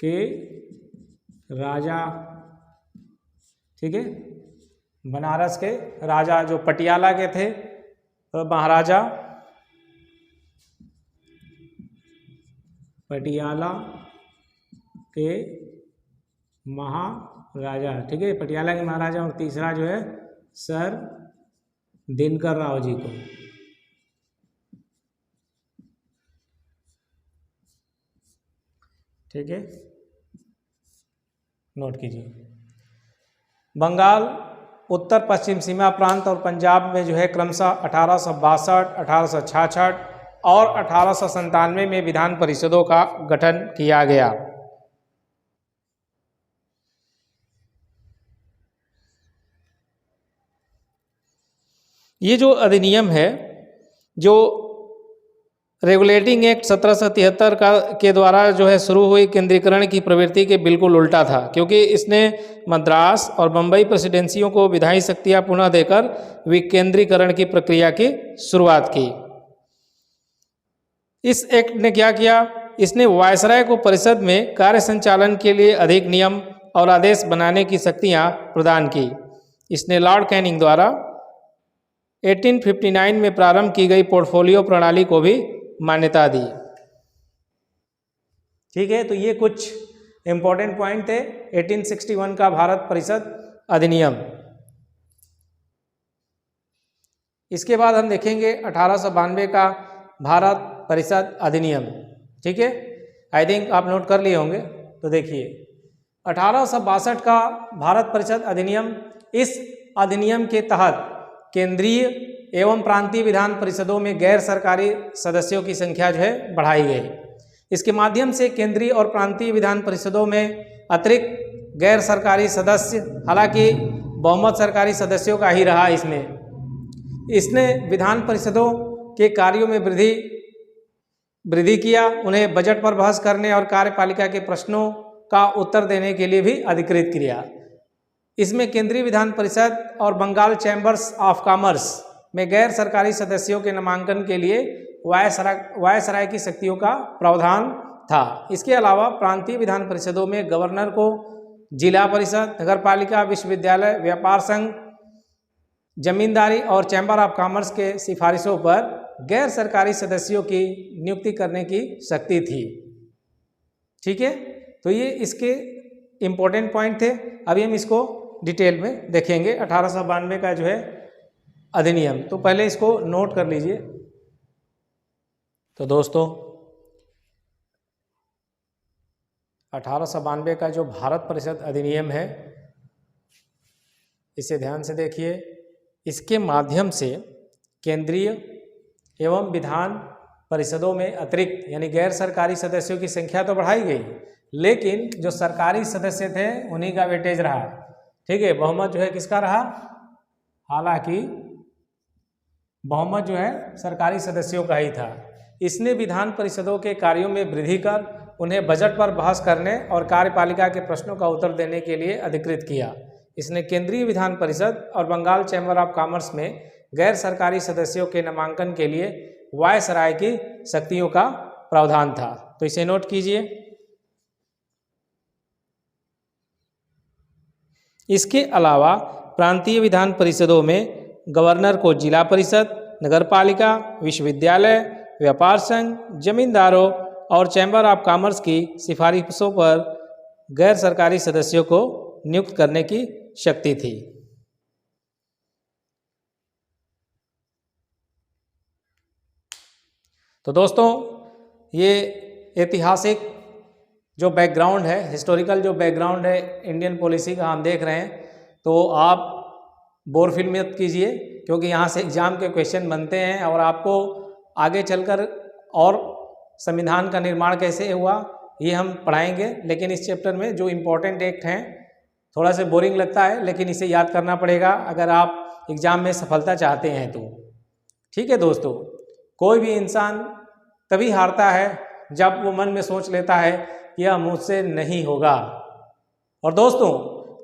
के राजा, ठीक है, बनारस के राजा जो पटियाला के थे, तो महाराजा पटियाला के महाराजा, ठीक है, पटियाला के महाराजा। और तीसरा जो है सर दिनकर राव जी को। ठीक है, नोट कीजिए। बंगाल, उत्तर पश्चिम सीमा प्रांत और पंजाब में जो है क्रमशः 1862, 1866 और 1897 में विधान परिषदों का गठन किया गया। ये जो अधिनियम है, जो रेगुलेटिंग एक्ट 1773 के द्वारा जो है शुरू हुई केंद्रीकरण की प्रवृत्ति के बिल्कुल उल्टा था, क्योंकि इसने मद्रास और बम्बई प्रेसिडेंसियों को विधायी शक्तियां पुनः देकर विकेंद्रीकरण की प्रक्रिया की शुरुआत की। इस एक्ट ने क्या किया? इसने वायसराय को परिषद में कार्य संचालन के लिए अधिक नियम और आदेश बनाने की शक्तियां प्रदान की। इसने लॉर्ड कैनिंग द्वारा 1859 में प्रारंभ की गई पोर्टफोलियो प्रणाली को भी मान्यता दी। ठीक है, तो ये कुछ इंपॉर्टेंट पॉइंट थे 1861 का भारत परिषद अधिनियम। इसके बाद हम देखेंगे 1892 का भारत परिषद अधिनियम। ठीक है, आई थिंक आप नोट कर लिए होंगे। तो देखिए 1862 का भारत परिषद अधिनियम, इस अधिनियम के तहत केंद्रीय एवं प्रांतीय विधान परिषदों में गैर सरकारी सदस्यों की संख्या जो है बढ़ाई गई। इसके माध्यम से केंद्रीय और प्रांतीय विधान परिषदों में अतिरिक्त गैर सरकारी सदस्य, हालांकि बहुमत सरकारी सदस्यों का ही रहा इसने विधान परिषदों के कार्यों में वृद्धि किया। उन्हें बजट पर बहस करने और कार्यपालिका के प्रश्नों का उत्तर देने के लिए भी अधिकृत किया। इसमें केंद्रीय विधान परिषद और बंगाल चैम्बर्स ऑफ कॉमर्स में गैर सरकारी सदस्यों के नामांकन के लिए वायसराय की शक्तियों का प्रावधान था। इसके अलावा प्रांतीय विधान परिषदों में गवर्नर को जिला परिषद, नगरपालिका, विश्वविद्यालय, व्यापार संघ, जमींदारी और चैम्बर ऑफ कॉमर्स के सिफारिशों पर गैर सरकारी सदस्यों की नियुक्ति करने की शक्ति थी। ठीक है, तो ये इसके इम्पोर्टेंट पॉइंट थे। अभी हम इसको डिटेल में देखेंगे 1892 का जो है अधिनियम। तो पहले इसको नोट कर लीजिए। तो दोस्तों 1892 का जो भारत परिषद अधिनियम है, इसे ध्यान से देखिए। इसके माध्यम से केंद्रीय एवं विधान परिषदों में अतिरिक्त यानी गैर सरकारी सदस्यों की संख्या तो बढ़ाई गई, लेकिन जो सरकारी सदस्य थे उन्हीं का वेटेज रहा। ठीक है, बहुमत जो है किसका रहा? हालांकि बहुमत जो है सरकारी सदस्यों का ही था। इसने विधान परिषदों के कार्यों में वृद्धि कर उन्हें बजट पर बहस करने और कार्यपालिका के प्रश्नों का उत्तर देने के लिए अधिकृत किया। इसने केंद्रीय विधान परिषद और बंगाल चैम्बर ऑफ कॉमर्स में गैर सरकारी सदस्यों के नामांकन के लिए वायसराय की शक्तियों का प्रावधान था। तो इसे नोट कीजिए। इसके अलावा प्रांतीय विधान परिषदों में गवर्नर को जिला परिषद, नगरपालिका, विश्वविद्यालय, व्यापार संघ, जमींदारों और चैम्बर ऑफ कॉमर्स की सिफारिशों पर गैर सरकारी सदस्यों को नियुक्त करने की शक्ति थी। तो दोस्तों, ये ऐतिहासिक जो बैकग्राउंड है, हिस्टोरिकल जो बैकग्राउंड है इंडियन पॉलिसी का हम देख रहे हैं। तो आप बोरफिल मत कीजिए, क्योंकि यहाँ से एग्जाम के क्वेश्चन बनते हैं और आपको आगे चलकर और संविधान का निर्माण कैसे हुआ ये हम पढ़ाएंगे। लेकिन इस चैप्टर में जो इम्पोर्टेंट एक्ट हैं, थोड़ा सा बोरिंग लगता है लेकिन इसे याद करना पड़ेगा अगर आप एग्ज़ाम में सफलता चाहते हैं तो। ठीक है दोस्तों, कोई भी इंसान तभी हारता है जब वो मन में सोच लेता है कि यह मुझसे नहीं होगा। और दोस्तों,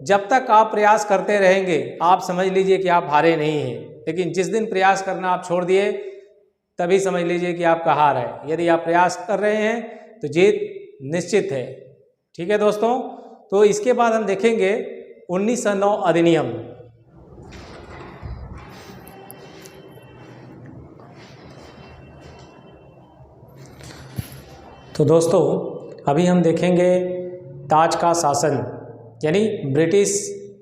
जब तक आप प्रयास करते रहेंगे आप समझ लीजिए कि आप हारे नहीं हैं, लेकिन जिस दिन प्रयास करना आप छोड़ दिए तभी समझ लीजिए कि आपका हार है। यदि आप प्रयास कर रहे हैं तो जीत निश्चित है। ठीक है दोस्तों, तो इसके बाद हम देखेंगे 1909 अधिनियम। तो दोस्तों, अभी हम देखेंगे ताज का शासन, यानी ब्रिटिश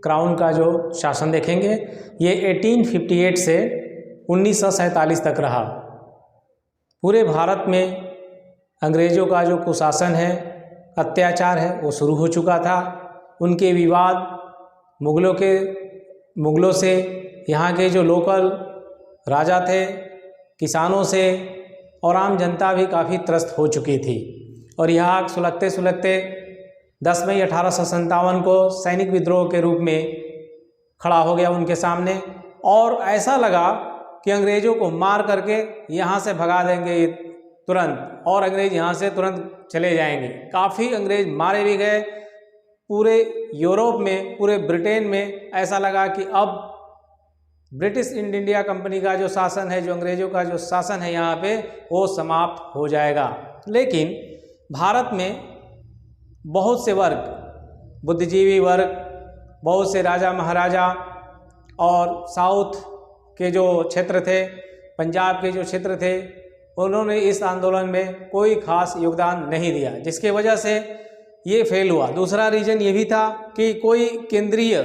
क्राउन का जो शासन देखेंगे। ये 1858 से 1947 तक रहा। पूरे भारत में अंग्रेज़ों का जो कुशासन है, अत्याचार है, वो शुरू हो चुका था। उनके विवाद मुग़लों से, यहाँ के जो लोकल राजा थे, किसानों से और आम जनता भी काफ़ी त्रस्त हो चुकी थी। और यहाँ सुलगते सुलगते 10 मई 1857 को सैनिक विद्रोह के रूप में खड़ा हो गया उनके सामने। और ऐसा लगा कि अंग्रेज़ों को मार करके यहाँ से भगा देंगे तुरंत, और अंग्रेज़ यहाँ से तुरंत चले जाएंगे। काफ़ी अंग्रेज़ मारे भी गए। पूरे यूरोप में, पूरे ब्रिटेन में ऐसा लगा कि अब ब्रिटिश ईस्ट इंडिया कंपनी का जो शासन है, जो अंग्रेज़ों का जो शासन है यहाँ पे, वो समाप्त हो जाएगा। लेकिन भारत में बहुत से वर्ग, बुद्धिजीवी वर्ग, बहुत से राजा महाराजा और साउथ के जो क्षेत्र थे, पंजाब के जो क्षेत्र थे, उन्होंने इस आंदोलन में कोई खास योगदान नहीं दिया, जिसके वजह से ये फेल हुआ। दूसरा रीज़न ये भी था कि कोई केंद्रीय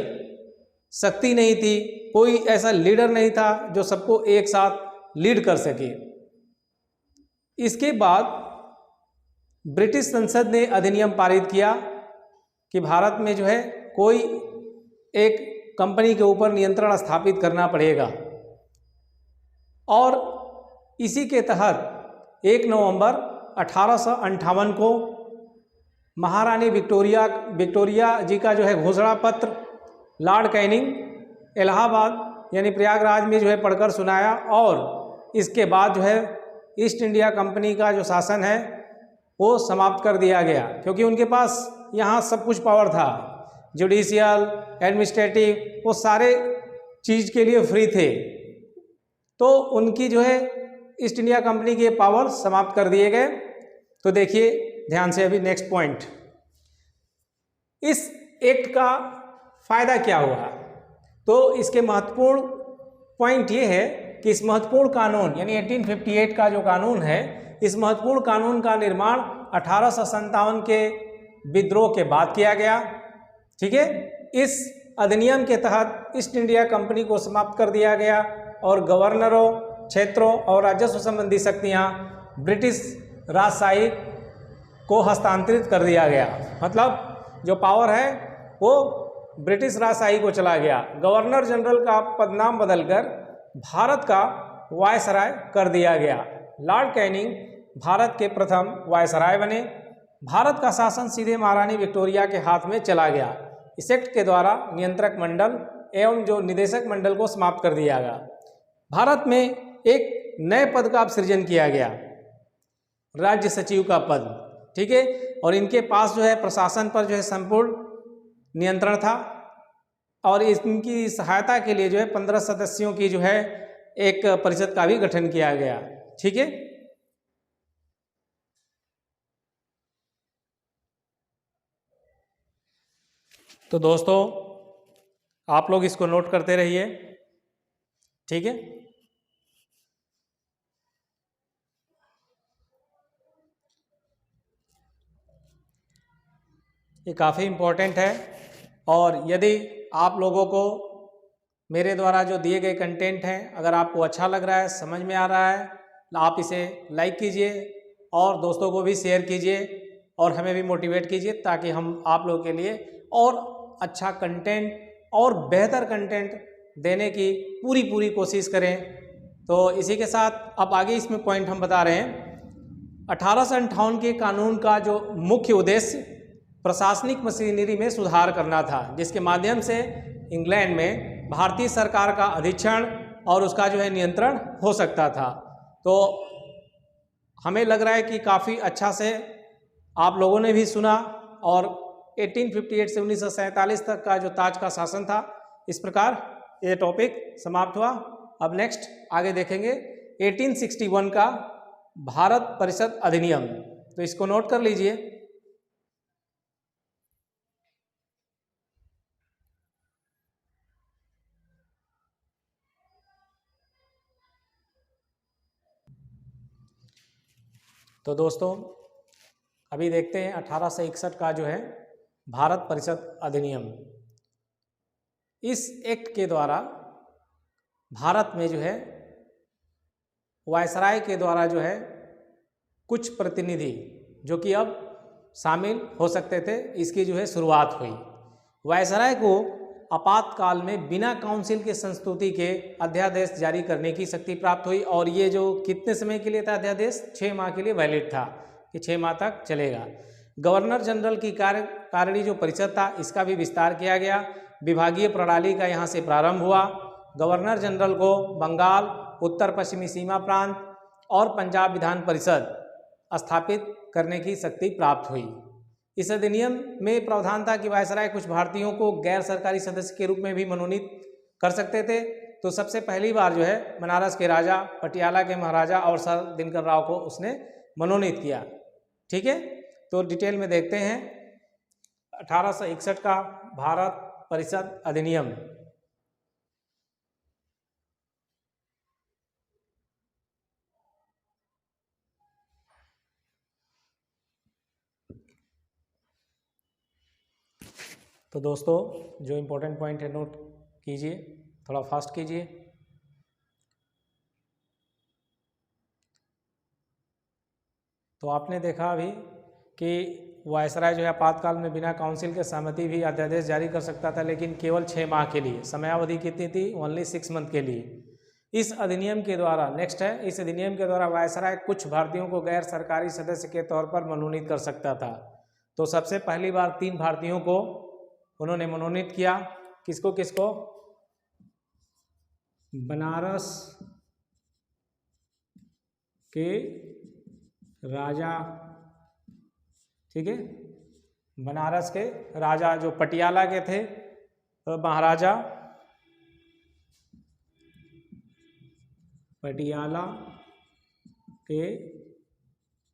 शक्ति नहीं थी, कोई ऐसा लीडर नहीं था जो सबको एक साथ लीड कर सके। इसके बाद ब्रिटिश संसद ने अधिनियम पारित किया कि भारत में जो है कोई एक कंपनी के ऊपर नियंत्रण स्थापित करना पड़ेगा। और इसी के तहत 1 नवंबर 1858 को महारानी विक्टोरिया जी का जो है घोषणा पत्र लॉर्ड कैनिंग इलाहाबाद यानी प्रयागराज में जो है पढ़कर सुनाया। और इसके बाद जो है ईस्ट इंडिया कंपनी का जो शासन है वो समाप्त कर दिया गया, क्योंकि उनके पास यहाँ सब कुछ पावर था, जुडिशियल, एडमिनिस्ट्रेटिव, वो सारे चीज़ के लिए फ्री थे। तो उनकी जो है ईस्ट इंडिया कंपनी के पावर समाप्त कर दिए गए। तो देखिए ध्यान से अभी नेक्स्ट पॉइंट, इस एक्ट का फ़ायदा क्या हुआ। तो इसके महत्वपूर्ण पॉइंट ये है कि इस महत्वपूर्ण कानून यानी 1858 का जो कानून है, इस महत्वपूर्ण कानून का निर्माण 1857 के विद्रोह के बाद किया गया। ठीक है, इस अधिनियम के तहत ईस्ट इंडिया कंपनी को समाप्त कर दिया गया और गवर्नरों, क्षेत्रों और राजस्व संबंधी शक्तियाँ ब्रिटिश राजशाही को हस्तांतरित कर दिया गया। मतलब जो पावर है वो ब्रिटिश राजशाही को चला गया। गवर्नर जनरल का पदनाम बदलकर भारत का वायसराय कर दिया गया। लॉर्ड कैनिंग भारत के प्रथम वायसराय बने। भारत का शासन सीधे महारानी विक्टोरिया के हाथ में चला गया। इस एक्ट के द्वारा नियंत्रक मंडल एवं जो निदेशक मंडल को समाप्त कर दिया गया। भारत में एक नए पद का सृजन किया गया, राज्य सचिव का पद। ठीक है, और इनके पास जो है प्रशासन पर जो है संपूर्ण नियंत्रण था। और इनकी सहायता के लिए जो है 15 सदस्यों की जो है एक परिषद का भी गठन किया गया। ठीक है। तो दोस्तों आप लोग इसको नोट करते रहिए, ठीक है। ये काफ़ी इम्पोर्टेंट है, और यदि आप लोगों को मेरे द्वारा जो दिए गए कंटेंट हैं अगर आपको अच्छा लग रहा है, समझ में आ रहा है, तो आप इसे लाइक कीजिए और दोस्तों को भी शेयर कीजिए और हमें भी मोटिवेट कीजिए, ताकि हम आप लोगों के लिए और अच्छा कंटेंट और बेहतर कंटेंट देने की पूरी कोशिश करें। तो इसी के साथ अब आगे इसमें पॉइंट हम बता रहे हैं। 1858 के कानून का जो मुख्य उद्देश्य प्रशासनिक मशीनरी में सुधार करना था, जिसके माध्यम से इंग्लैंड में भारतीय सरकार का अधीक्षण और उसका जो है नियंत्रण हो सकता था। तो हमें लग रहा है कि काफ़ी अच्छा से आप लोगों ने भी सुना, और 1858 से 1947 तक का जो ताज का शासन था, इस प्रकार ये टॉपिक समाप्त हुआ। अब नेक्स्ट आगे देखेंगे 1861 का भारत परिषद अधिनियम। तो इसको नोट कर लीजिए। तो दोस्तों अभी देखते हैं 1861 का जो है भारत परिषद अधिनियम। इस एक्ट के द्वारा भारत में जो है वायसराय के द्वारा जो है कुछ प्रतिनिधि जो कि अब शामिल हो सकते थे, इसकी जो है शुरुआत हुई। वायसराय को आपातकाल में बिना काउंसिल के संस्तुति के अध्यादेश जारी करने की शक्ति प्राप्त हुई, और ये जो कितने समय के लिए था अध्यादेश, 6 माह के लिए वैलिड था कि 6 माह तक चलेगा। गवर्नर जनरल की कार्यकारिणी जो परिषद था, इसका भी विस्तार किया गया। विभागीय प्रणाली का यहाँ से प्रारंभ हुआ। गवर्नर जनरल को बंगाल, उत्तर पश्चिमी सीमा प्रांत और पंजाब विधान परिषद स्थापित करने की शक्ति प्राप्त हुई। इस अधिनियम में प्रावधान था कि वायसराय कुछ भारतीयों को गैर सरकारी सदस्य के रूप में भी मनोनीत कर सकते थे। तो सबसे पहली बार जो है बनारस के राजा, पटियाला के महाराजा और सर दिनकर राव को उसने मनोनीत किया, ठीक है। तो डिटेल में देखते हैं 1861 का भारत परिषद अधिनियम। तो दोस्तों जो इम्पोर्टेंट पॉइंट है नोट कीजिए, थोड़ा फास्ट कीजिए। तो आपने देखा अभी कि वायसराय जो है आपातकाल में बिना काउंसिल के सहमति भी अध्यादेश जारी कर सकता था, लेकिन केवल 6 माह के लिए। समयावधि कितनी थी? ओनली 6 मंथ के लिए। इस अधिनियम के द्वारा नेक्स्ट है, इस अधिनियम के द्वारा वायसराय कुछ भारतीयों को गैर सरकारी सदस्य के तौर पर मनोनीत कर सकता था। तो सबसे पहली बार 3 भारतीयों को उन्होंने मनोनीत किया। किसको किसको? बनारस के राजा, ठीक है, बनारस के राजा जो पटियाला के थे, तो महाराजा पटियाला के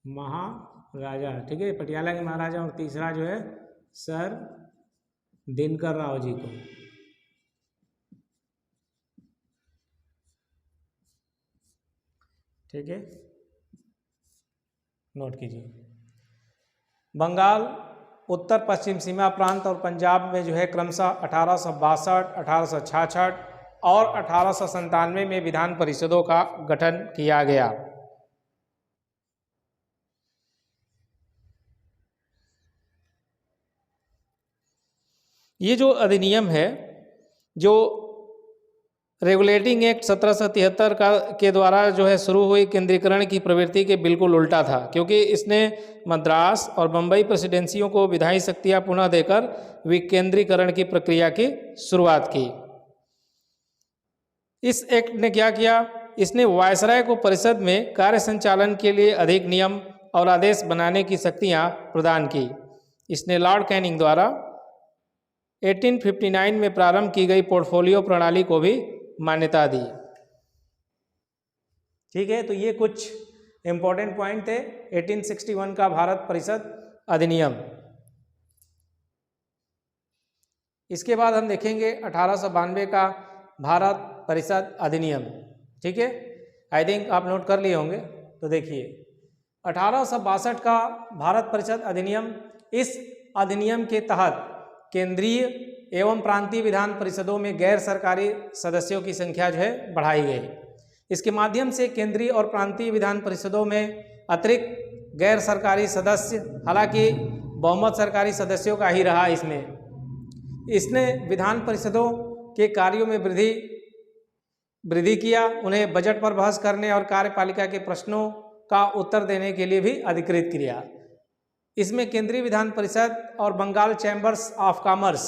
महाराजा, ठीक है, पटियाला के महाराजा। और तीसरा जो है सर दिनकर राव जी को, ठीक है, नोट कीजिए। बंगाल, उत्तर पश्चिम सीमा प्रांत और पंजाब में जो है क्रमशः 1862, 1866 और 1897 में विधान परिषदों का गठन किया गया। ये जो अधिनियम है, जो रेगुलेटिंग एक्ट 1773 का के द्वारा जो है शुरू हुई केंद्रीकरण की प्रवृत्ति के बिल्कुल उल्टा था, क्योंकि इसने मद्रास और बम्बई प्रेसिडेंसियों को विधायी शक्तियां पुनः देकर विकेंद्रीकरण की प्रक्रिया की शुरुआत की। इस एक्ट ने क्या किया? इसने वायसराय को परिषद में कार्य संचालन के लिए अधिक नियम और आदेश बनाने की शक्तियां प्रदान की। इसने लॉर्ड कैनिंग द्वारा 1859 में प्रारंभ की गई पोर्टफोलियो प्रणाली को भी मान्यता दी। ठीक है, तो ये कुछ इम्पोर्टेंट पॉइंट थे 1861 का भारत परिषद अधिनियम। इसके बाद हम देखेंगे 1892 का भारत परिषद अधिनियम। ठीक है, आई थिंक आप नोट कर लिए होंगे। तो देखिए 1862 का भारत परिषद अधिनियम, इस अधिनियम के तहत केंद्रीय एवं प्रांतीय विधान परिषदों में गैर सरकारी सदस्यों की संख्या जो है बढ़ाई गई। इसके माध्यम से केंद्रीय और प्रांतीय विधान परिषदों में अतिरिक्त गैर सरकारी सदस्य, हालांकि बहुमत सरकारी सदस्यों का ही रहा इसने विधान परिषदों के कार्यों में वृद्धि किया, उन्हें बजट पर बहस करने और कार्यपालिका के प्रश्नों का उत्तर देने के लिए भी अधिकृत किया। इसमें केंद्रीय विधान परिषद और बंगाल चैम्बर्स ऑफ कॉमर्स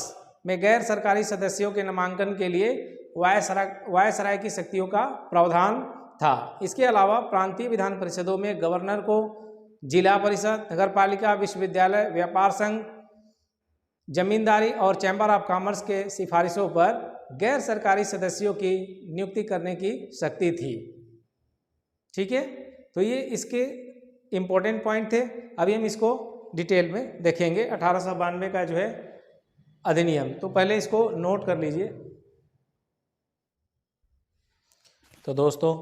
में गैर सरकारी सदस्यों के नामांकन के लिए वायसराय की शक्तियों का प्रावधान था। इसके अलावा प्रांतीय विधान परिषदों में गवर्नर को जिला परिषद, नगरपालिका, विश्वविद्यालय, व्यापार संघ, जमींदारी और चैम्बर ऑफ कॉमर्स के सिफारिशों पर गैर सरकारी सदस्यों की नियुक्ति करने की शक्ति थी। ठीक है, तो ये इसके इम्पोर्टेंट पॉइंट थे। अभी हम इसको डिटेल में देखेंगे 1892 का जो है अधिनियम। तो पहले इसको नोट कर लीजिए। तो दोस्तों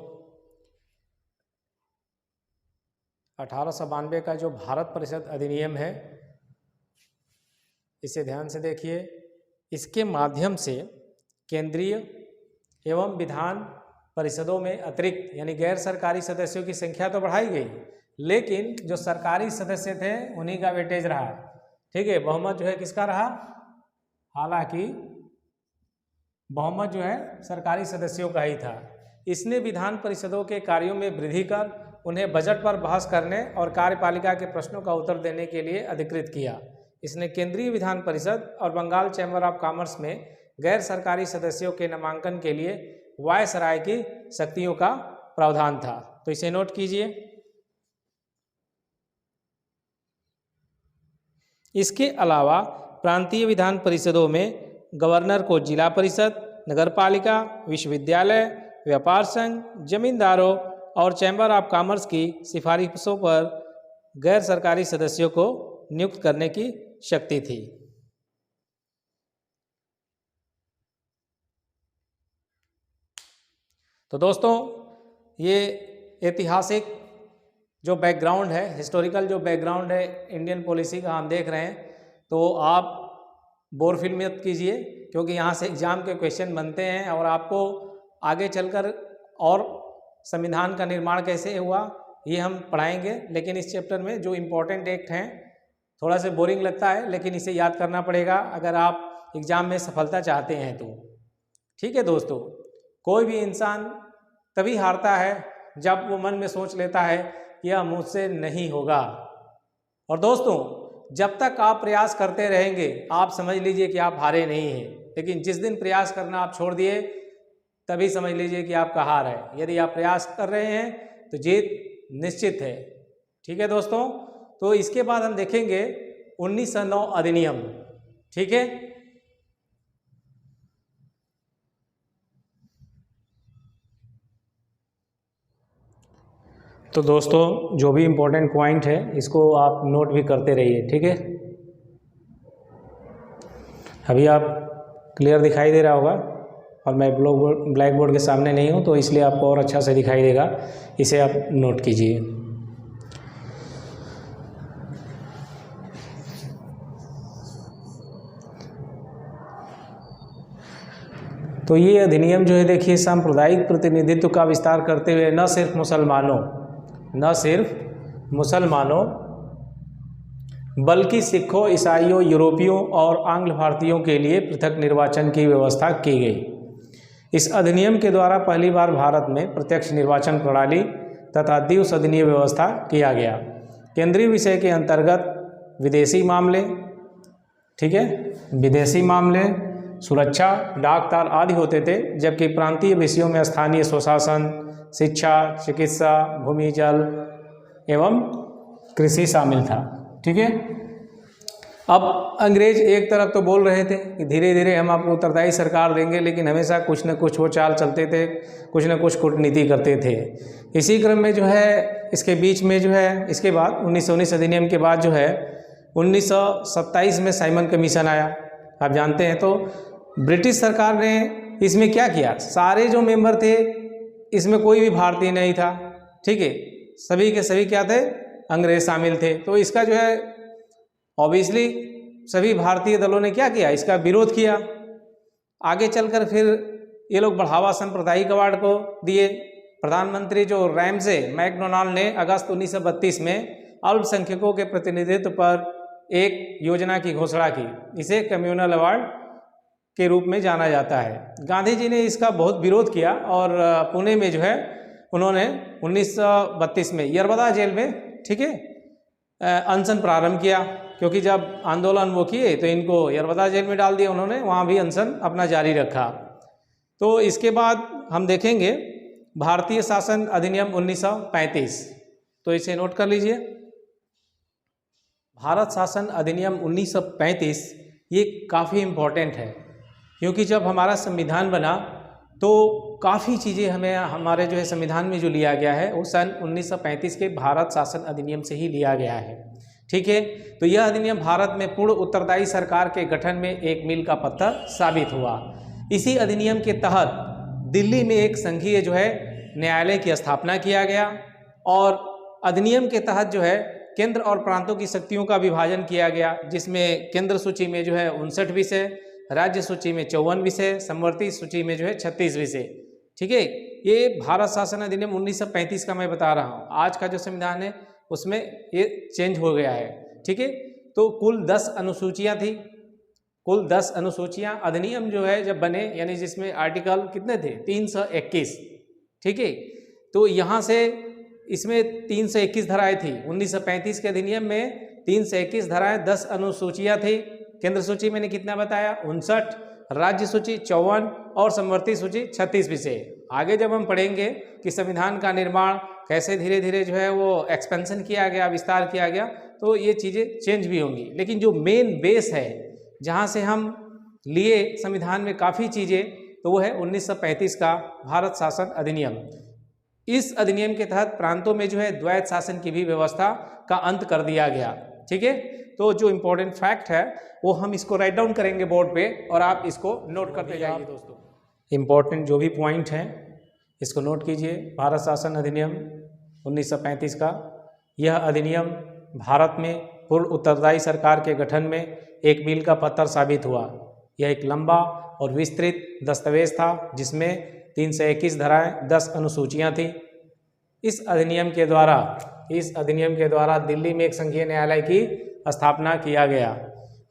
1892 का जो भारत परिषद अधिनियम है, इसे ध्यान से देखिए। इसके माध्यम से केंद्रीय एवं विधान परिषदों में अतिरिक्त यानी गैर सरकारी सदस्यों की संख्या तो बढ़ाई गई, लेकिन जो सरकारी सदस्य थे उन्हीं का वेटेज रहा। ठीक है, बहुमत जो है किसका रहा? हालांकि बहुमत जो है सरकारी सदस्यों का ही था। इसने विधान परिषदों के कार्यों में वृद्धि कर उन्हें बजट पर बहस करने और कार्यपालिका के प्रश्नों का उत्तर देने के लिए अधिकृत किया। इसने केंद्रीय विधान परिषद और बंगाल चैम्बर ऑफ कॉमर्स में गैर सरकारी सदस्यों के नामांकन के लिए वायसराय की शक्तियों का प्रावधान था। तो इसे नोट कीजिए। इसके अलावा प्रांतीय विधान परिषदों में गवर्नर को जिला परिषद, नगरपालिका, विश्वविद्यालय, व्यापार संघ, जमींदारों और चैम्बर ऑफ कॉमर्स की सिफारिशों पर गैर सरकारी सदस्यों को नियुक्त करने की शक्ति थी। तो दोस्तों ये ऐतिहासिक जो बैकग्राउंड है, हिस्टोरिकल जो बैकग्राउंड है इंडियन पॉलिसी का हम देख रहे हैं। तो आप बोर फील मत कीजिए, क्योंकि यहाँ से एग्ज़ाम के क्वेश्चन बनते हैं और आपको आगे चलकर और संविधान का निर्माण कैसे हुआ ये हम पढ़ाएंगे। लेकिन इस चैप्टर में जो इम्पोर्टेंट एक्ट हैं, थोड़ा सा बोरिंग लगता है लेकिन इसे याद करना पड़ेगा अगर आप एग्ज़ाम में सफलता चाहते हैं तो। ठीक है दोस्तों, कोई भी इंसान तभी हारता है जब वो मन में सोच लेता है कि यह मुझसे नहीं होगा। और दोस्तों जब तक आप प्रयास करते रहेंगे आप समझ लीजिए कि आप हारे नहीं हैं, लेकिन जिस दिन प्रयास करना आप छोड़ दिए तभी समझ लीजिए कि आपका हार है। यदि आप प्रयास कर रहे हैं तो जीत निश्चित है। ठीक है दोस्तों, तो इसके बाद हम देखेंगे 1909 अधिनियम। ठीक है, तो दोस्तों जो भी इम्पोर्टेंट पॉइंट है इसको आप नोट भी करते रहिए। ठीक है, अभी आप क्लियर दिखाई दे रहा होगा और मैं ब्लैक बोर्ड के सामने नहीं हूँ तो इसलिए आपको और अच्छा से दिखाई देगा। इसे आप नोट कीजिए। तो ये अधिनियम जो है देखिए सांप्रदायिक प्रतिनिधित्व का विस्तार करते हुए न सिर्फ मुसलमानों बल्कि सिखों, ईसाइयों, यूरोपियों और आंग्ल भारतीयों के लिए पृथक निर्वाचन की व्यवस्था की गई। इस अधिनियम के द्वारा पहली बार भारत में प्रत्यक्ष निर्वाचन प्रणाली तथा द्विसदनीय व्यवस्था किया गया। केंद्रीय विषय के अंतर्गत विदेशी मामले, ठीक है, विदेशी मामले, सुरक्षा, डाक तार आदि होते थे, जबकि प्रांतीय विषयों में स्थानीय स्वशासन, शिक्षा, चिकित्सा, भूमि, जल एवं कृषि शामिल था। ठीक है, अब अंग्रेज एक तरफ तो बोल रहे थे कि धीरे धीरे हम आपको उत्तरदायी सरकार देंगे, लेकिन हमेशा कुछ न कुछ वो चाल चलते थे, कुछ न कुछ कूटनीति करते थे। इसी क्रम में जो है इसके बीच में जो है इसके बाद 1919 अधिनियम के बाद जो है 1927 में साइमन कमीशन आया, आप जानते हैं। तो ब्रिटिश सरकार ने इसमें क्या किया, सारे जो मेंबर थे इसमें कोई भी भारतीय नहीं था, ठीक है, सभी के सभी क्या थे, अंग्रेज शामिल थे। तो इसका जो है ऑब्वियसली सभी भारतीय दलों ने क्या किया, इसका विरोध किया। आगे चलकर फिर ये लोग बढ़ावा सांप्रदायिकवाद को दिए। प्रधानमंत्री जो रैमसे मैकडोनाल्ड ने अगस्त 1932 में अल्पसंख्यकों के प्रतिनिधित्व पर एक योजना की घोषणा की, इसे कम्युनल अवार्ड के रूप में जाना जाता है। गांधी जी ने इसका बहुत विरोध किया और पुणे में जो है उन्होंने 1932 में यरवदा जेल में, ठीक है, अनशन प्रारंभ किया, क्योंकि जब आंदोलन वो किए तो इनको यरवदा जेल में डाल दिया उन्होंने, वहाँ भी अनशन अपना जारी रखा। तो इसके बाद हम देखेंगे भारतीय शासन अधिनियम 1935, तो इसे नोट कर लीजिए। भारत शासन अधिनियम 1935 ये काफ़ी इम्पोर्टेंट है, क्योंकि जब हमारा संविधान बना तो काफ़ी चीज़ें हमें हमारे जो है संविधान में जो लिया गया है वो सन 1935 के भारत शासन अधिनियम से ही लिया गया है, ठीक है। तो यह अधिनियम भारत में पूर्ण उत्तरदायी सरकार के गठन में एक मील का पत्थर साबित हुआ। इसी अधिनियम के तहत दिल्ली में एक संघीय जो है न्यायालय की स्थापना किया गया और अधिनियम के तहत जो है केंद्र और प्रांतों की शक्तियों का विभाजन किया गया, जिसमें केंद्र सूची में जो है 59 विषय, राज्य सूची में 54 विषय, समवर्ती सूची में जो है 36 विषय, ठीक है। ये भारत शासन अधिनियम 1935 का मैं बता रहा हूँ। आज का जो संविधान है उसमें ये चेंज हो गया है, ठीक है। तो कुल 10 अनुसूचियाँ थी, कुल 10 अनुसूचियाँ। अधिनियम जो है जब बने, यानी जिसमें आर्टिकल कितने थे, 321, ठीक है। तो यहाँ से इसमें 321 धाराएँ थी। 1935 के अधिनियम में 321 धाराएँ, 10 अनुसूचियाँ थी। केंद्र सूची मैंने कितना बताया, 59, राज्य सूची 54 और समवर्ती सूची 36 विषय। आगे जब हम पढ़ेंगे कि संविधान का निर्माण कैसे धीरे धीरे जो है वो एक्सपेंशन किया गया, विस्तार किया गया, तो ये चीज़ें चेंज भी होंगी। लेकिन जो मेन बेस है जहाँ से हम लिए संविधान में काफ़ी चीज़ें, तो वो है 1935 का भारत शासन अधिनियम। इस अधिनियम के तहत प्रांतों में जो है द्वैत शासन की भी व्यवस्था का अंत कर दिया गया, ठीक है। तो जो इम्पोर्टेंट फैक्ट है वो हम इसको राइट डाउन करेंगे बोर्ड पे और आप इसको नोट करते जाइए दोस्तों। इम्पोर्टेंट जो भी पॉइंट हैं इसको नोट कीजिए। भारत शासन अधिनियम 1935 का यह अधिनियम भारत में पूर्ण उत्तरदायी सरकार के गठन में एक मील का पत्थर साबित हुआ। यह एक लंबा और विस्तृत दस्तावेज था जिसमें 321 धाराएँ, 10 अनुसूचियाँ थी। इस अधिनियम के द्वारा दिल्ली में एक संघीय न्यायालय की स्थापना किया गया।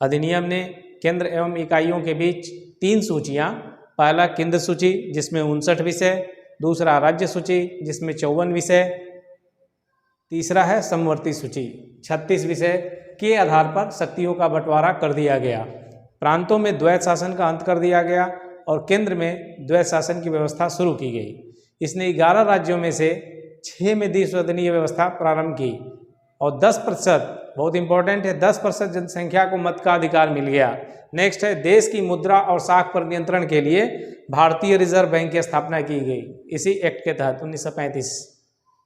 अधिनियम ने केंद्र एवं इकाइयों के बीच 3 सूचियाँ, पहला केंद्र सूची जिसमें 59 विषय, दूसरा राज्य सूची जिसमें 54 विषय, तीसरा है समवर्ती सूची 36 विषय के आधार पर शक्तियों का बंटवारा कर दिया गया। प्रांतों में द्वैत शासन का अंत कर दिया गया और केंद्र में द्वैत शासन की व्यवस्था शुरू की गई। इसने 11 राज्यों में से 6 में द्विसदनीय व्यवस्था प्रारंभ की और 10%, बहुत इंपॉर्टेंट है, 10% जनसंख्या को मत का अधिकार मिल गया। नेक्स्ट है, देश की मुद्रा और साख पर नियंत्रण के लिए भारतीय रिजर्व बैंक की स्थापना की गई इसी एक्ट के तहत 1935,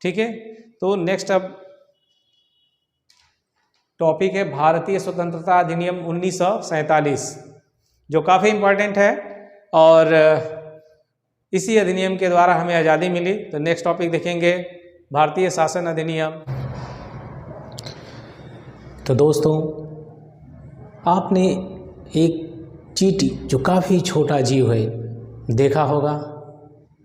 ठीक है। तो नेक्स्ट अब टॉपिक है भारतीय स्वतंत्रता अधिनियम 1947, जो काफ़ी इंपॉर्टेंट है और इसी अधिनियम के द्वारा हमें आज़ादी मिली। तो नेक्स्ट टॉपिक देखेंगे भारतीय शासन अधिनियम। तो दोस्तों, आपने एक चींटी जो काफ़ी छोटा जीव है देखा होगा,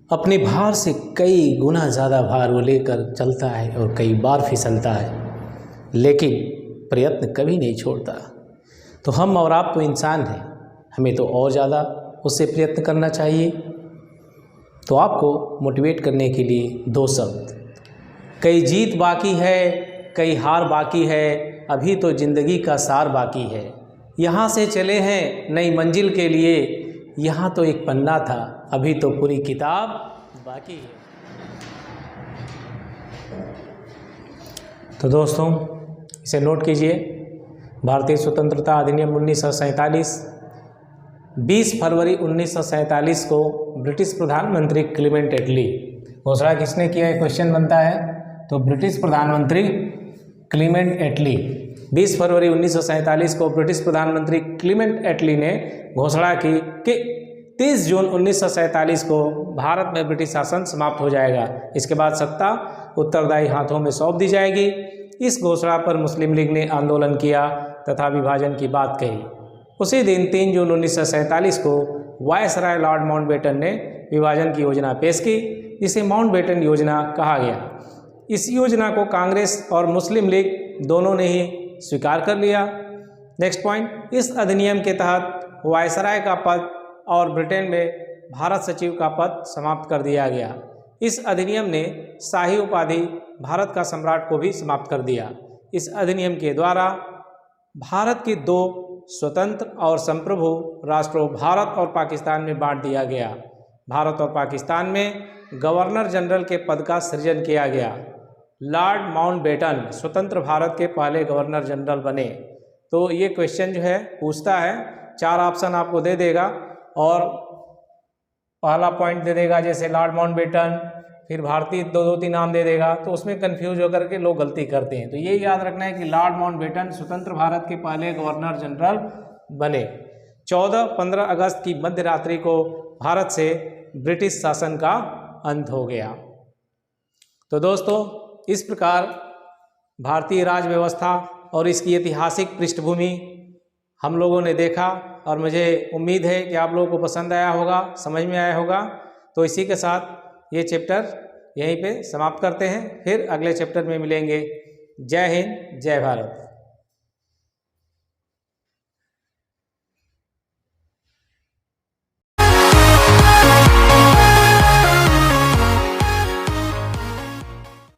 अपने भार से कई गुना ज़्यादा भार वो लेकर चलता है और कई बार फिसलता है, लेकिन प्रयत्न कभी नहीं छोड़ता। तो हम और आप तो इंसान हैं, हमें तो और ज़्यादा उससे प्रयत्न करना चाहिए। तो आपको मोटिवेट करने के लिए 2 शब्द, कई जीत बाकी है, कई हार बाकी है, अभी तो ज़िंदगी का सार बाकी है। यहाँ से चले हैं नई मंजिल के लिए, यहाँ तो एक पन्ना था, अभी तो पूरी किताब बाकी है। तो दोस्तों, इसे नोट कीजिए, भारतीय स्वतंत्रता अधिनियम 1947। 20 फरवरी 1947 को ब्रिटिश प्रधानमंत्री क्लीमेंट एटली, घोषणा किसने किया, है क्वेश्चन बनता है। तो ब्रिटिश प्रधानमंत्री क्लीमेंट एटली 20 फरवरी 1947 को ब्रिटिश प्रधानमंत्री क्लीमेंट एटली ने घोषणा की कि 30 जून 1947 को भारत में ब्रिटिश शासन समाप्त हो जाएगा। इसके बाद सत्ता उत्तरदायी हाथों में सौंप दी जाएगी। इस घोषणा पर मुस्लिम लीग ने आंदोलन किया तथा विभाजन की बात कही। उसी दिन 3 जून 1947 को वायसराय लॉर्ड माउंटबेटन ने विभाजन की योजना पेश की, जिसे माउंटबेटन योजना कहा गया। इस योजना को कांग्रेस और मुस्लिम लीग दोनों ने ही स्वीकार कर लिया। नेक्स्ट पॉइंट, इस अधिनियम के तहत वायसराय का पद और ब्रिटेन में भारत सचिव का पद समाप्त कर दिया गया। इस अधिनियम ने शाही उपाधि भारत का सम्राट को भी समाप्त कर दिया। इस अधिनियम के द्वारा भारत के 2 स्वतंत्र और संप्रभु राष्ट्रों भारत और पाकिस्तान में बांट दिया गया। भारत और पाकिस्तान में गवर्नर जनरल के पद का सृजन किया गया। लॉर्ड माउंटबेटन स्वतंत्र भारत के पहले गवर्नर जनरल बने। तो ये क्वेश्चन जो है पूछता है, 4 ऑप्शन आपको दे देगा और पहला पॉइंट दे देगा जैसे लॉर्ड माउंटबेटन, फिर भारतीय 2-3 नाम दे देगा, तो उसमें कंफ्यूज होकर के लोग गलती करते हैं। तो ये याद रखना है कि लॉर्ड माउंटबेटन स्वतंत्र भारत के पहले गवर्नर जनरल बने। 14-15 अगस्त की मध्य रात्रि को भारत से ब्रिटिश शासन का अंत हो गया। तो दोस्तों, इस प्रकार भारतीय राज व्यवस्था और इसकी ऐतिहासिक पृष्ठभूमि हम लोगों ने देखा और मुझे उम्मीद है कि आप लोगों को पसंद आया होगा, समझ में आया होगा। तो इसी के साथ ये चैप्टर यहीं पे समाप्त करते हैं, फिर अगले चैप्टर में मिलेंगे। जय हिंद, जय भारत।